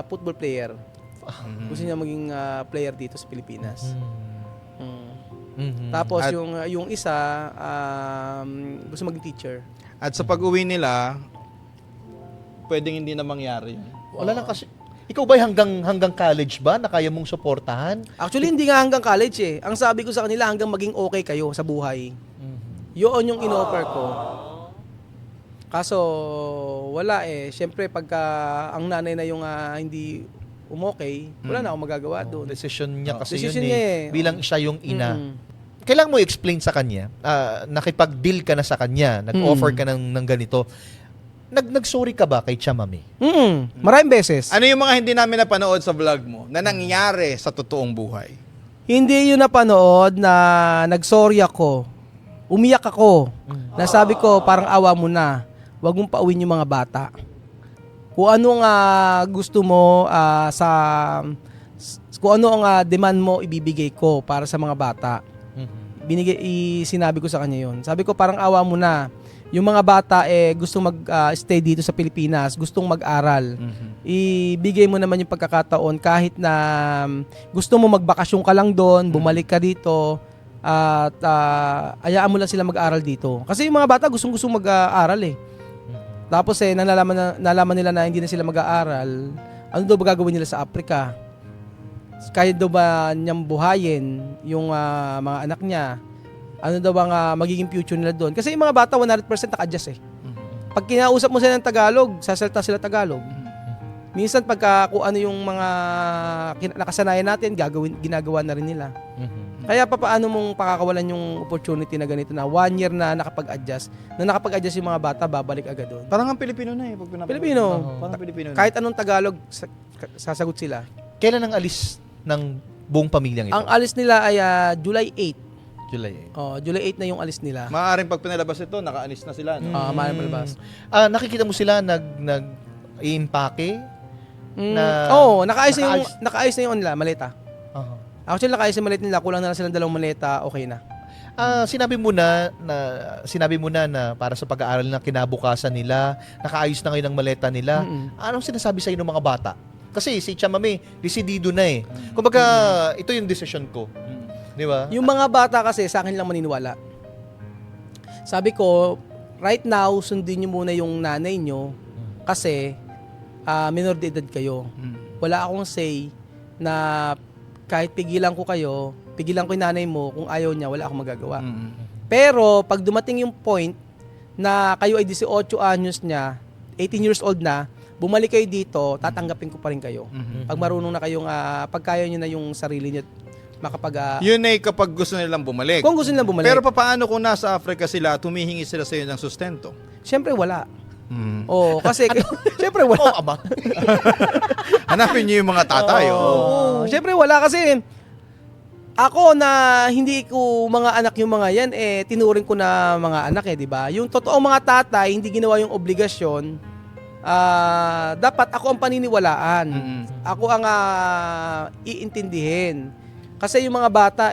S1: football player. Gusto niya maging player dito sa Pilipinas. Tapos
S3: At-
S1: yung isa gusto maging teacher.
S3: At sa pag-uwi nila, pwedeng hindi na mangyari yun.
S2: Wala lang kasi. Ikaw ba hanggang college ba na kaya mong suportahan?
S1: Actually, hindi nga hanggang college eh. Ang sabi ko sa kanila, hanggang maging okay kayo sa buhay. Yun yung in-offer ko. Kaso, wala eh. Siyempre, pagka ang nanay na yung hindi umokay, wala na akong magagawa doon.
S2: Decision niya kasi
S1: Decision
S2: yun
S1: niya
S2: eh.
S1: eh.
S2: Bilang siya yung ina.
S1: Mm.
S2: Kailangan mo i-explain sa kanya, nakipag-deal ka na sa kanya, nag-offer ka ng ganito. Nag-sorry ka ba kay Chamami?
S1: Maraming beses.
S3: Ano yung mga hindi namin napanood sa vlog mo na nangyari sa totoong buhay?
S1: Hindi yun napanood na nagsorry ako. Umiyak ako. Nasabi ko, parang awa mo na. Huwag mong pauwin yung mga bata. Kung ano nga gusto mo kung ano ang demand mo, ibibigay ko para sa mga bata. Sinabi ko sa kanya yun. Sabi ko, parang awa mo na. Yung mga bata gustong mag-stay dito sa Pilipinas, gustong mag-aral. Ibigay mo naman yung pagkakataon kahit na gusto mo magbakasyon ka lang doon, bumalik ka dito, at ayaan mo lang sila mag-aral dito. Kasi yung mga bata gustong mag-aral eh. Tapos nalaman nila na hindi na sila mag-aaral. Ano daw ba gagawin nila sa Africa? Kaya daw ba niyang buhayin yung mga anak niya? Ano daw bang magiging future nila doon? Kasi yung mga bata 100% naka-adjust eh. Pag kinausap mo sila ng Tagalog, sasalita sila Tagalog. Minsan pagka kung ano yung mga nakasanayan natin, ginagawa na rin nila. Kaya paano mong pakakawalan yung opportunity na ganito na 1 year na nakapag-adjust yung mga bata, babalik agad doon.
S3: Parang ang Pilipino na eh. Pag pinapanood.
S1: Pilipino.
S3: Parang Pilipino na.
S1: Kahit anong Tagalog, sasagot sila.
S2: Kailan ang alis ng buong pamilyang ito?
S1: Ang alis nila ay July 8.
S2: July.
S1: July 8 na yung alis nila.
S3: Maaaring pag pinalabas ito, nakaalis na sila. No?
S1: Maaaring palabas.
S2: Nakikita mo sila nag-i-impake?
S1: Nakaayos na yung nila, maleta. Actually, nakaayos yung maleta nila. Kulang na lang silang 2 maleta, okay na.
S2: Sinabi mo na na para sa pag-aaral na kinabukasan nila, nakaayos na ngayon ang maleta nila. Anong sinasabi sa ng mga bata? Kasi si Chamami, desidido na eh. Kumbaga, ito yung decision ko. Di ba?
S1: Yung mga bata kasi, sa akin lang maniniwala. Sabi ko, right now, sundin nyo muna yung nanay nyo kasi minor de edad kayo. Wala akong say na kahit pigilan ko yung nanay mo, kung ayaw niya, wala akong magagawa. Pero, pag dumating yung point na kayo ay 18 anyos niya, 18 years old na, bumalik kayo dito, tatanggapin ko pa rin kayo. Pag marunong na kayong, pagkaya nyo na yung sarili nyo,
S3: Yun ay kapag gusto nilang bumalik.
S1: Kung gusto nilang bumalik.
S3: Pero paano kung nasa Africa sila, tumihingi sila sa iyo ng sustento?
S1: Siyempre wala. Kasi siyempre wala.
S3: Hanapin niyo yung mga tatay.
S1: Siyempre wala kasi ako na hindi ko mga anak yung mga yan, tinuring ko na mga anak di ba? Yung totoong mga tatay, hindi ginawa yung obligasyon, dapat ako ang paniniwalaan. Ako ang iintindihin. Kasi yung mga bata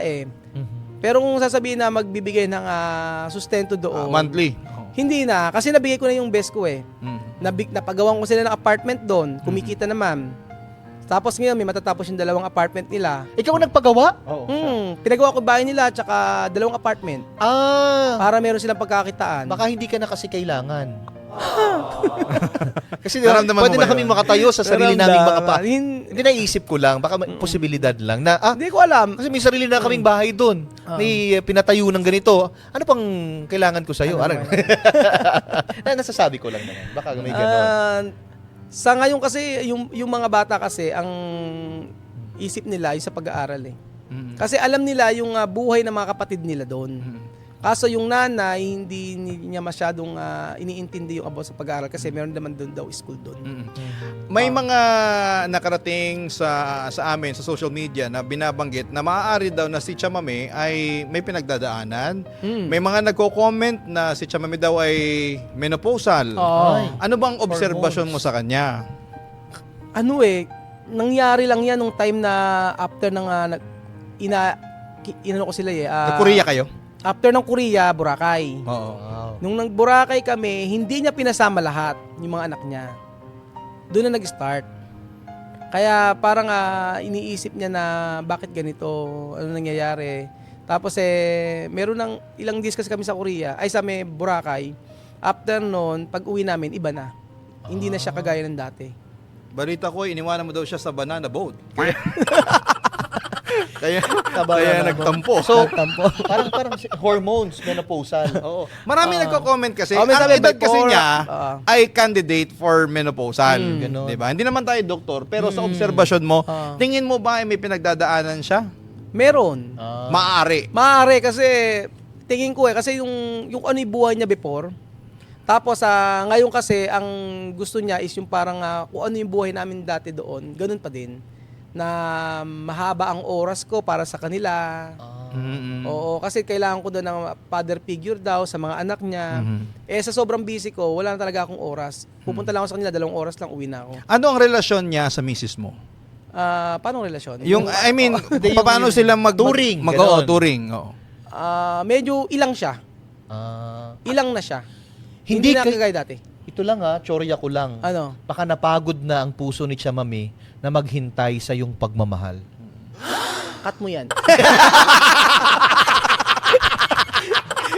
S1: pero kung sasabihin na magbibigay ng sustento doon,
S3: Monthly.
S1: Hindi na, kasi nabigay ko na yung best ko eh. Napagawan ko sila ng apartment doon, kumikita naman. Tapos ngayon, may matatapos yung 2 apartment nila.
S2: Ikaw ang nagpagawa?
S1: Pinagawa ko bahay nila, tsaka 2 apartment. Para meron silang pagkakitaan.
S2: Baka hindi ka na kasi kailangan. Kasi di ba,
S3: Naramdaman
S2: pwede
S3: mo
S2: na
S3: ba
S2: kami
S3: yun?
S2: makatayo sa sarili naming mga
S1: Hindi
S2: Hindi naisip ko lang, baka may posibilidad lang na,
S1: ko alam.
S2: kasi may sarili na kaming bahay doon. May pinatayo ng ganito. Ano pang kailangan ko sa'yo?
S1: Ano
S2: Nasasabi ko lang naman. Baka may gano'n.
S1: Sa ngayon kasi, yung mga bata kasi, ang isip nila yung sa pag-aaral eh. Kasi alam nila yung buhay ng mga kapatid nila doon. Kaso yung nanay, hindi niya masyadong iniintindi yung about sa pag-aaral kasi meron naman doon daw school doon.
S3: May mga nakarating sa amin sa social media na binabanggit na maaari daw na si Chamame ay may pinagdadaanan. May mga nagko-comment na si Chamame daw ay menopausal. Ano bang obserbasyon mo sa kanya?
S1: Ano eh, nangyari lang yan nung time na after ng inano ko sila eh.
S3: Nag-Korea kayo?
S1: After ng Korea, Boracay.
S3: Oo.
S1: Nung nag-Boracay kami, hindi niya pinasama lahat, yung mga anak niya. Doon na nag-start. Kaya parang iniisip niya na bakit ganito, ano nangyayari. Tapos meron ng ilang days kasi kami sa Korea, ay sa may Boracay. After noon, pag uwi namin, iba na. Hindi na siya kagaya ng dati.
S3: Balita ko, iniwanan mo daw siya sa banana boat. Kaya nagtampo.
S2: So, parang hormones, menopausal.
S3: Oo. Marami nagko-comment kasi.
S1: may
S3: Ang
S1: sabi,
S3: edad kasi
S1: before,
S3: niya ay candidate for menopausal.
S2: Ganon.
S3: Diba? Hindi naman tayo doktor, pero sa obserbasyon mo, tingin mo ba ay may pinagdadaanan siya?
S1: Meron.
S3: Maaari.
S1: Maaari kasi tingin ko kasi yung ano yung buhay niya before. Tapos ngayon kasi ang gusto niya is yung parang kung ano yung buhay namin dati doon, ganun pa din. Na mahaba ang oras ko para sa kanila. Oo, kasi kailangan ko doon ng father figure daw sa mga anak niya. Sa sobrang busy ko, wala na talaga akong oras. Pupunta lang ako sa kanila, 2 oras lang, uwi na ako.
S3: Ano ang relasyon niya sa misis mo?
S1: Paano relasyon?
S3: I mean, paano sila
S2: Touring,
S3: Oo,
S2: ganon.
S3: touring. Oo.
S1: Medyo ilang siya. Ilang na siya.
S2: Hindi
S1: Hindi na
S2: kay-
S1: kagaya dati.
S2: Ito lang tsorya ko lang.
S1: Ano?
S2: Baka napagod na ang puso ni Chamame na maghintay sa iyong pagmamahal.
S1: Cut mo yan.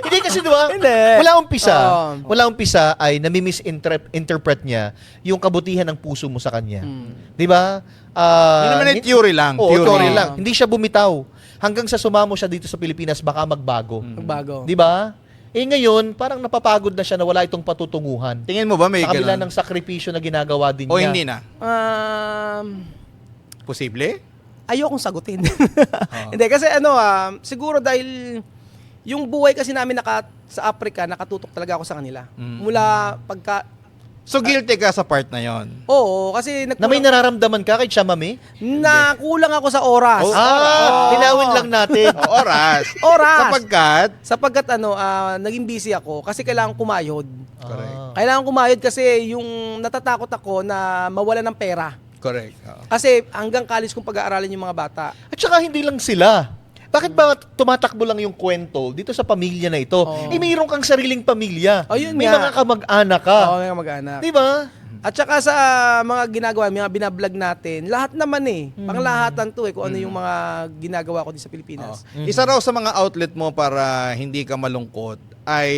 S2: Hindi kasi diba?
S1: Hindi.
S2: Wala umpisa ay nami-misinterpret niya yung kabutihan ng puso mo sa kanya. Di ba?
S3: Yun naman ay theory lang.
S2: Oo,
S3: Theory.
S2: theory lang. Hindi siya bumitaw. Hanggang sa sumamo siya dito sa Pilipinas, baka magbago.
S1: Magbago.
S2: Di ba? Ngayon, parang napapagod na siya na wala itong patutunguhan.
S3: Tingin mo ba may
S2: Sa kabila
S3: ganun?
S2: ng sakripisyo na ginagawa din
S3: O
S2: niya.
S3: hindi na? Posible?
S1: Ayokong sagutin. Hindi, kasi siguro dahil yung buhay kasi namin sa Africa, nakatutok talaga ako sa kanila. Mula
S3: So guilty ka sa part na yon.
S1: Oo, kasi
S2: Na may nararamdaman ka kay Chamame?
S1: nakulang ako sa oras.
S2: Tinawin lang natin.
S3: Oras.
S1: Oras!
S3: Sapagkat,
S1: Sapagkat naging busy ako kasi kailangan kumayod.
S3: Correct.
S1: Kailangan kumayod kasi yung natatakot ako na mawala ng pera.
S3: Correct. Oo.
S1: Kasi hanggang college kong pag-aaralin yung mga bata.
S2: At saka hindi lang sila. Bakit ba tumatakbo lang yung kwento dito sa pamilya na ito? Mayroon kang sariling pamilya.
S1: Yun
S2: May
S1: nga.
S2: mga kamag-anak ka.
S1: Oo, mga mag-anak.
S2: Di ba?
S1: At saka sa mga ginagawa, mga binablog natin, lahat naman panglahatan to kung ano yung mga ginagawa ko din sa Pilipinas.
S3: Isa raw sa mga outlet mo para hindi ka malungkot ay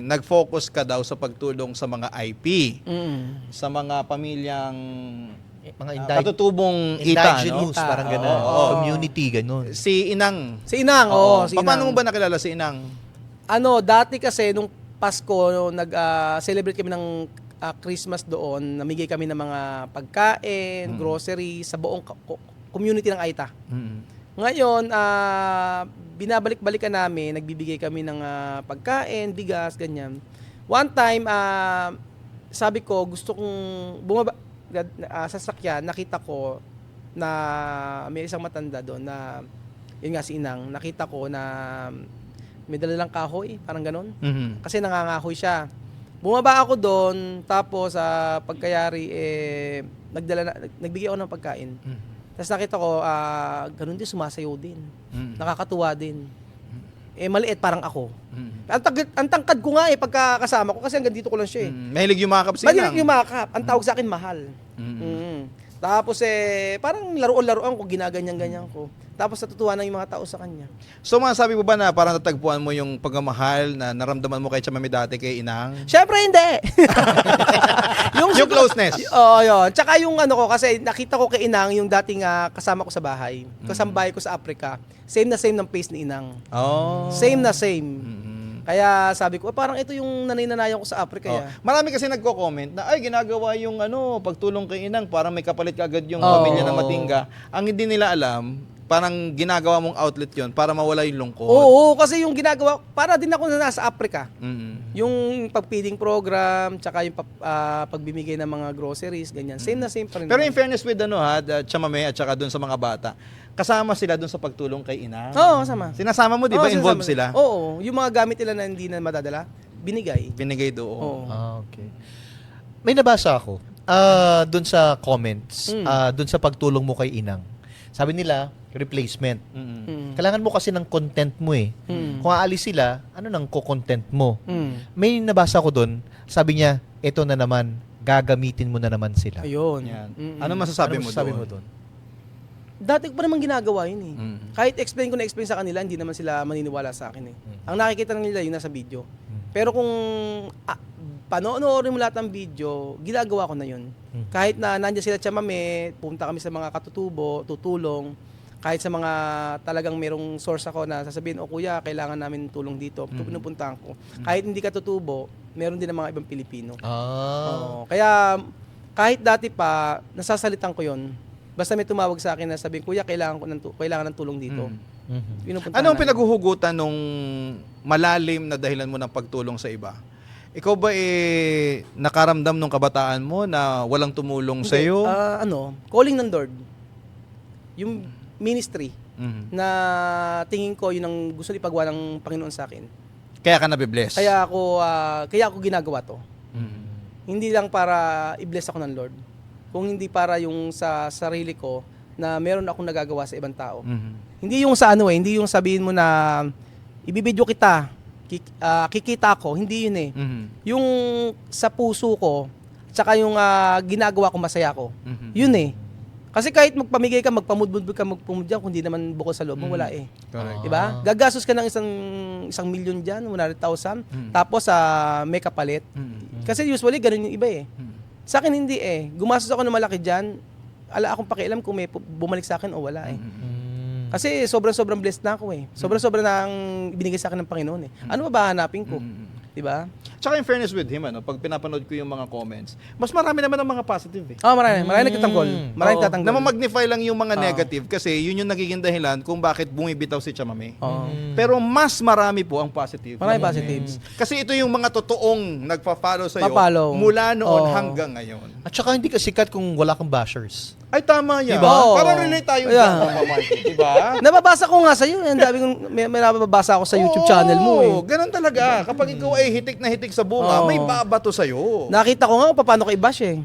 S3: nag-focus ka daw sa pagtulong sa mga IP, sa mga pamilyang
S2: Mga
S3: katutubong ita, no?
S2: indigenous, parang gano'n.
S3: Oo.
S2: Community, gano'n.
S3: Si Inang.
S1: Si Inang, si Inang.
S3: Paano mo ba nakilala si Inang?
S1: Dati kasi nung Pasko, nag-celebrate kami ng Christmas doon, namigay kami ng mga pagkain, grocery sa buong community ng Aita. Ngayon, binabalik-balikan namin, nagbibigay kami ng pagkain, bigas, ganyan. One time, sabi ko, gusto kong sasakyan, nakita ko na may isang matanda doon na, yun nga si Inang, nakita ko na may dala lang kahoy, parang ganon. Kasi nangangahoy siya. Bumaba ako doon, tapos pagkayari, nagbigay ako ng pagkain. Tapos nakita ko, ganun din, sumasayaw din. Nakakatuwa din. maliit parang ako. Ang tangkad ko nga pagka kasama ko kasi hanggang dito ko lang siya
S3: Mahilig yumakap si
S1: Maliit
S3: Inang.
S1: yung makap. Ang tawag sa akin, mahal. Tapos parang laruan-laruan ko, ginaganyan-ganyan ko. Tapos natutuwa na yung mga tao sa kanya.
S3: So masasabi mo ba na parang natagpuan mo yung pagmamahal na naramdaman mo kay Chamame dati kay Inang?
S1: Siyempre hindi.
S3: Yung closeness.
S1: Oo, yun. Tsaka yung ano ko, kasi nakita ko kay Inang yung dating kasama ko sa bahay. Kasambahay ko sa Africa. Same na same ng face ni Inang.
S3: Oh.
S1: Same na same. Kaya sabi ko, parang ito yung nanay-nanayan ko sa Africa.
S3: Oh. Marami kasi nagko-comment na ay ginagawa yung pagtulong kay Inang, parang may kapalit kaagad yung
S1: Oo.
S3: pamilya ng Matinga. Ang hindi nila alam, parang ginagawa mong outlet yon para mawala yung lungkot.
S1: Oo, kasi yung ginagawa, para din ako na nasa Africa.
S3: Mm.
S1: Yung pag-feeding program, tsaka yung pagbibigay ng mga groceries, ganyan. Same na same pa rin.
S3: Pero in fairness with Chamame at saka dun sa mga bata, kasama sila dun sa pagtulong kay Inang.
S1: Oo, sama.
S3: Sinasama mo, di ba?
S1: Oo,
S3: Involved
S1: sinasama.
S3: sila?
S1: Oo, yung mga gamit nila na hindi na madadala, binigay.
S3: Binigay doon.
S1: Oo.
S2: Okay. May nabasa ako doon sa comments, doon sa pagtulong mo kay Inang. Sabi nila, replacement. Kailangan mo kasi ng content mo eh. Kung aalis sila, ano nang ko-content mo? May nabasa ko doon, sabi niya, eto na naman, gagamitin mo na naman sila.
S1: Ayun.
S3: Yan. Ano masasabi mo
S2: masasabi
S3: doon?
S1: Dati ko pa naman ginagawa yun eh.
S3: Mm.
S1: Kahit explain ko na explain sa kanila, hindi naman sila maniniwala sa akin eh. Ang nakikita lang nila yun nasa video. Pero kung panoorin mo lahat ng video, ginagawa ko na yun. Kahit na nandiyan sila Chamame, pumunta kami sa mga katutubo, tutulong. Kahit sa mga talagang merong source ako na sasabihin, o kuya, kailangan namin tulong dito. Pinupuntahan ko. Kahit hindi katutubo, meron din ng mga ibang Pilipino. Oo. Kaya kahit dati pa, nasasalitan ko yun. Basta may tumawag sa akin na sabihin, kuya, kailangan ng tulong dito. Pinupuntahan
S3: Anong
S1: namin.
S3: pinaghuhugutan nung malalim na dahilan mo ng pagtulong sa iba? Ikaw ba nakaramdam nung kabataan mo na walang tumulong sa iyo?
S1: Calling ng Lord. Yung ministry na tingin ko yun ang gusto ipagawa ng Panginoon sa akin.
S3: Kaya ka nabibless?
S1: Kaya ako ginagawa to. Hindi lang para i-bless ako ng Lord. Kung hindi para yung sa sarili ko na meron akong nagagawa sa ibang tao. Hindi yung sa hindi yung sabihin mo na ibibidyo kita, kikita ko, hindi yun eh. Yung sa puso ko, tsaka yung ginagawa ko masaya ko. Yun eh. Kasi kahit magpamigay ka, magpamudbud ka, magpumudyan, kung hindi naman bukod sa loob mo, wala eh.
S3: Correct.
S1: Diba? Gagastos ka ng isang milyon dyan, 100,000, tapos may kapalit. Kasi usually, ganun yung iba eh. Sa akin hindi eh. Gumastos ako ng malaki dyan, ala akong pakialam kung may bumalik sa akin o wala eh. Kasi sobrang blessed na ako eh. Sobrang na ang binigay sa akin ng Panginoon eh. Ano ba hanapin ko? Diba?
S3: Tsaka in fairness with him, pag pinapanood ko yung mga comments, mas marami naman ang mga positive eh.
S1: Marami nagtatanggol. Marami
S3: Oo.
S1: nagtatanggol.
S3: Namamagnify lang yung mga negative kasi yun yung nagiging dahilan kung bakit bumibitaw si Chamame.
S1: Oo.
S3: Pero mas marami po ang positive.
S1: Marami
S3: na
S1: positives.
S3: moments. Kasi ito yung mga totoong nagpa-follow sa'yo
S1: Pa-follow.
S3: mula noon
S1: Oo.
S3: hanggang ngayon.
S2: At saka hindi ka sikat kung wala kang bashers.
S3: Ay, tama yan.
S1: Diba? Oo.
S3: Parang relate tayo
S1: Yeah.
S3: dyan, Papa Marky. Diba?
S1: Nababasa ko nga sa'yo. Ang dami kong, may nababasa ako sa YouTube channel mo eh.
S3: Oo, ganun talaga. Kapag ikaw ay hitik na hitik sa bunga,
S1: Oo.
S3: may babato sa'yo.
S1: Nakita ko nga kung paano ka i-bash eh.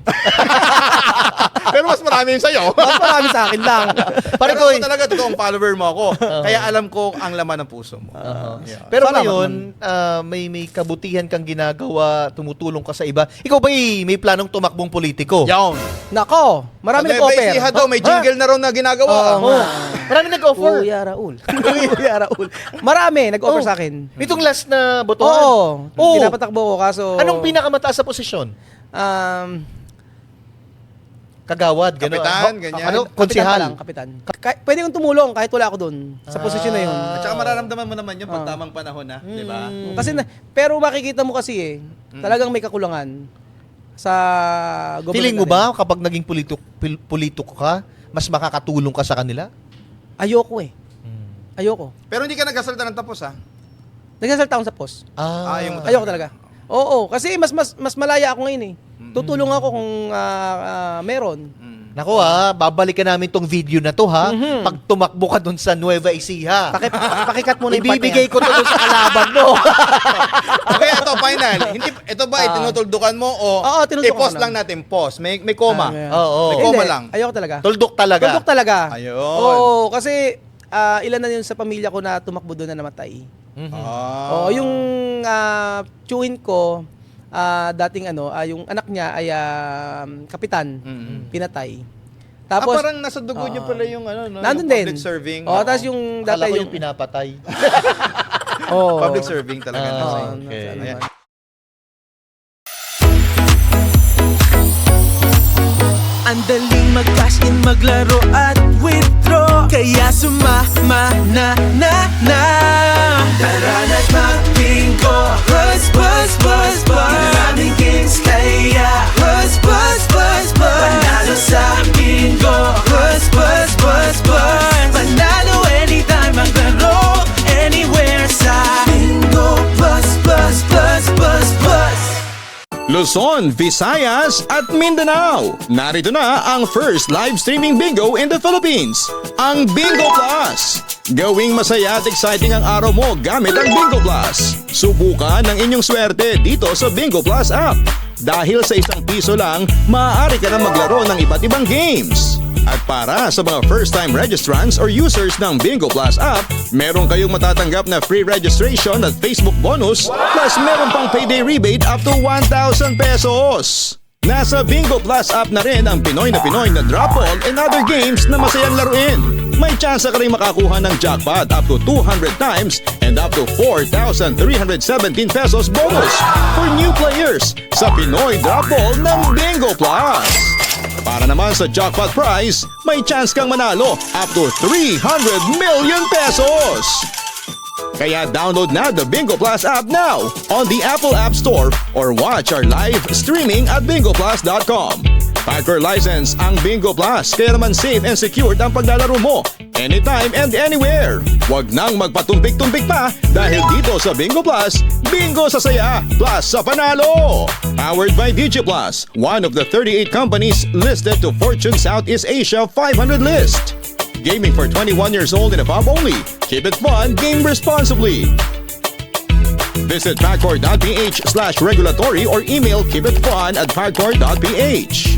S3: Pero mas marami yung sa'yo.
S1: Mas marami sa akin lang.
S3: Pero ako talaga, totoong follower mo ako. Kaya alam ko ang laman ng puso mo. Yeah.
S2: Pero
S1: Salamat
S2: ngayon, may kabutihan kang ginagawa, tumutulong ka sa iba. Ikaw ba may planong tumakbong politiko?
S3: Yawn.
S1: Nako, marami
S3: May
S1: nag-offer.
S3: Ecija daw, may jingle na raw na ginagawa.
S1: Oo nga.
S2: Marami nag-offer.
S1: Kuya Raul. Kuya Raul. Marami nag-offer sa akin.
S2: Itong last na botohan.
S1: Oo. Pinapatakbo ko kaso...
S2: Anong pinakamataas sa posisyon? Kagawad, gano'n.
S3: Kapitan, ganyan.
S2: Ano?
S1: Kapitan pa
S2: Konsihal.
S1: lang, kapitan. Pwede kong tumulong kahit wala ako doon sa posisyon na yun.
S3: At saka mararamdaman mo naman yun pag tamang panahon na, di ba?
S1: Kasi pero makikita mo kasi talagang may kakulangan sa government.
S2: Feeling mo
S1: natin.
S2: ba kapag naging politiko ka, mas makakatulong ka sa kanila?
S1: Ayoko eh. Ayoko.
S3: Pero hindi ka nagkasalita ng tapos, ha?
S1: Nagsasalta akong sa post.
S3: Ayaw mo talaga.
S1: Ayoko talaga. Oo, kasi mas malaya ako ngayon eh. Tutulong ako kung meron.
S2: Nako babalikan namin tong video na to ha. Pag tumakbo ka dun sa Nueva Ecija.
S1: Pakikat mo na yung part na
S2: Ibibigay
S1: yan.
S2: ko to dun sa kalaban mo.
S3: Okay, ito, final. Ito ba, tinutuldukan mo o
S1: Oo, tinutuldukan
S3: i-pause
S1: ko
S3: lang natin? Pause. May coma.
S1: Yeah.
S2: Oo.
S3: May coma
S1: Hindi,
S3: lang.
S1: Ayoko talaga.
S2: Tuldok talaga.
S1: Tuldok talaga.
S3: Ayun.
S1: Oo, kasi ilan na yun sa pamilya ko na tumakbo doon na namatay.
S3: Ah.
S1: Yung tiyuhin ko, dating yung anak niya ay kapitan, pinatay. Tapos,
S3: parang nasa dugo niyo pala yung no,
S1: nandun
S3: yung
S1: din.
S3: public serving.
S1: Tapos yung
S2: Akala
S1: dati
S2: ko yung pinapatay.
S3: Public serving talaga. nasa inyo.
S2: Okay.
S3: Ayan.
S5: Ang daling mag-cash in, maglaro at withdraw, kaya sumama na. Tara na't mag-bingo. Plus, maraming games, kaya plus. Panalo sa bingo. Plus. Panalo anytime, maglaro anywhere sa bingo. Plus.
S3: Luzon, Visayas at Mindanao. Narito na ang first live streaming bingo in the Philippines, ang Bingo Plus. Gawing masaya at exciting ang araw mo gamit ang Bingo Plus. Subukan ang inyong swerte dito sa Bingo Plus app. Dahil sa ₱1 lang, maaari ka na maglaro ng iba't ibang games. At para sa mga first-time registrants or users ng Bingo Plus app, meron kayong matatanggap na free registration at Facebook bonus, plus meron pang payday rebate up to ₱1,000. Nasa Bingo Plus app na rin ang Pinoy na drop ball and other games na masayang laruin. May chance ka rin makakuha ng jackpot up to 200 times and up to ₱4,317 bonus for new players sa Pinoy drop ball ng Bingo Plus. Para naman sa jackpot prize, may chance kang manalo up to ₱300 million. Kaya download na the Bingo Plus app now on the Apple App Store or watch our live streaming at bingoplus.com. Packer license ang Bingo Plus, kaya naman safe and secured ang paglalaro mo anytime and anywhere. Huwag nang magpatumpik-tumpik pa dahil dito sa Bingo Plus, bingo sa saya plus sa panalo. Powered by DigiPlus, one of the 38 companies listed to Fortune Southeast Asia 500 list. Gaming for 21 years old and above only. Keep it fun, game responsibly. Visit pagcor.ph/regulatory or email keepitfun@pagcor.ph.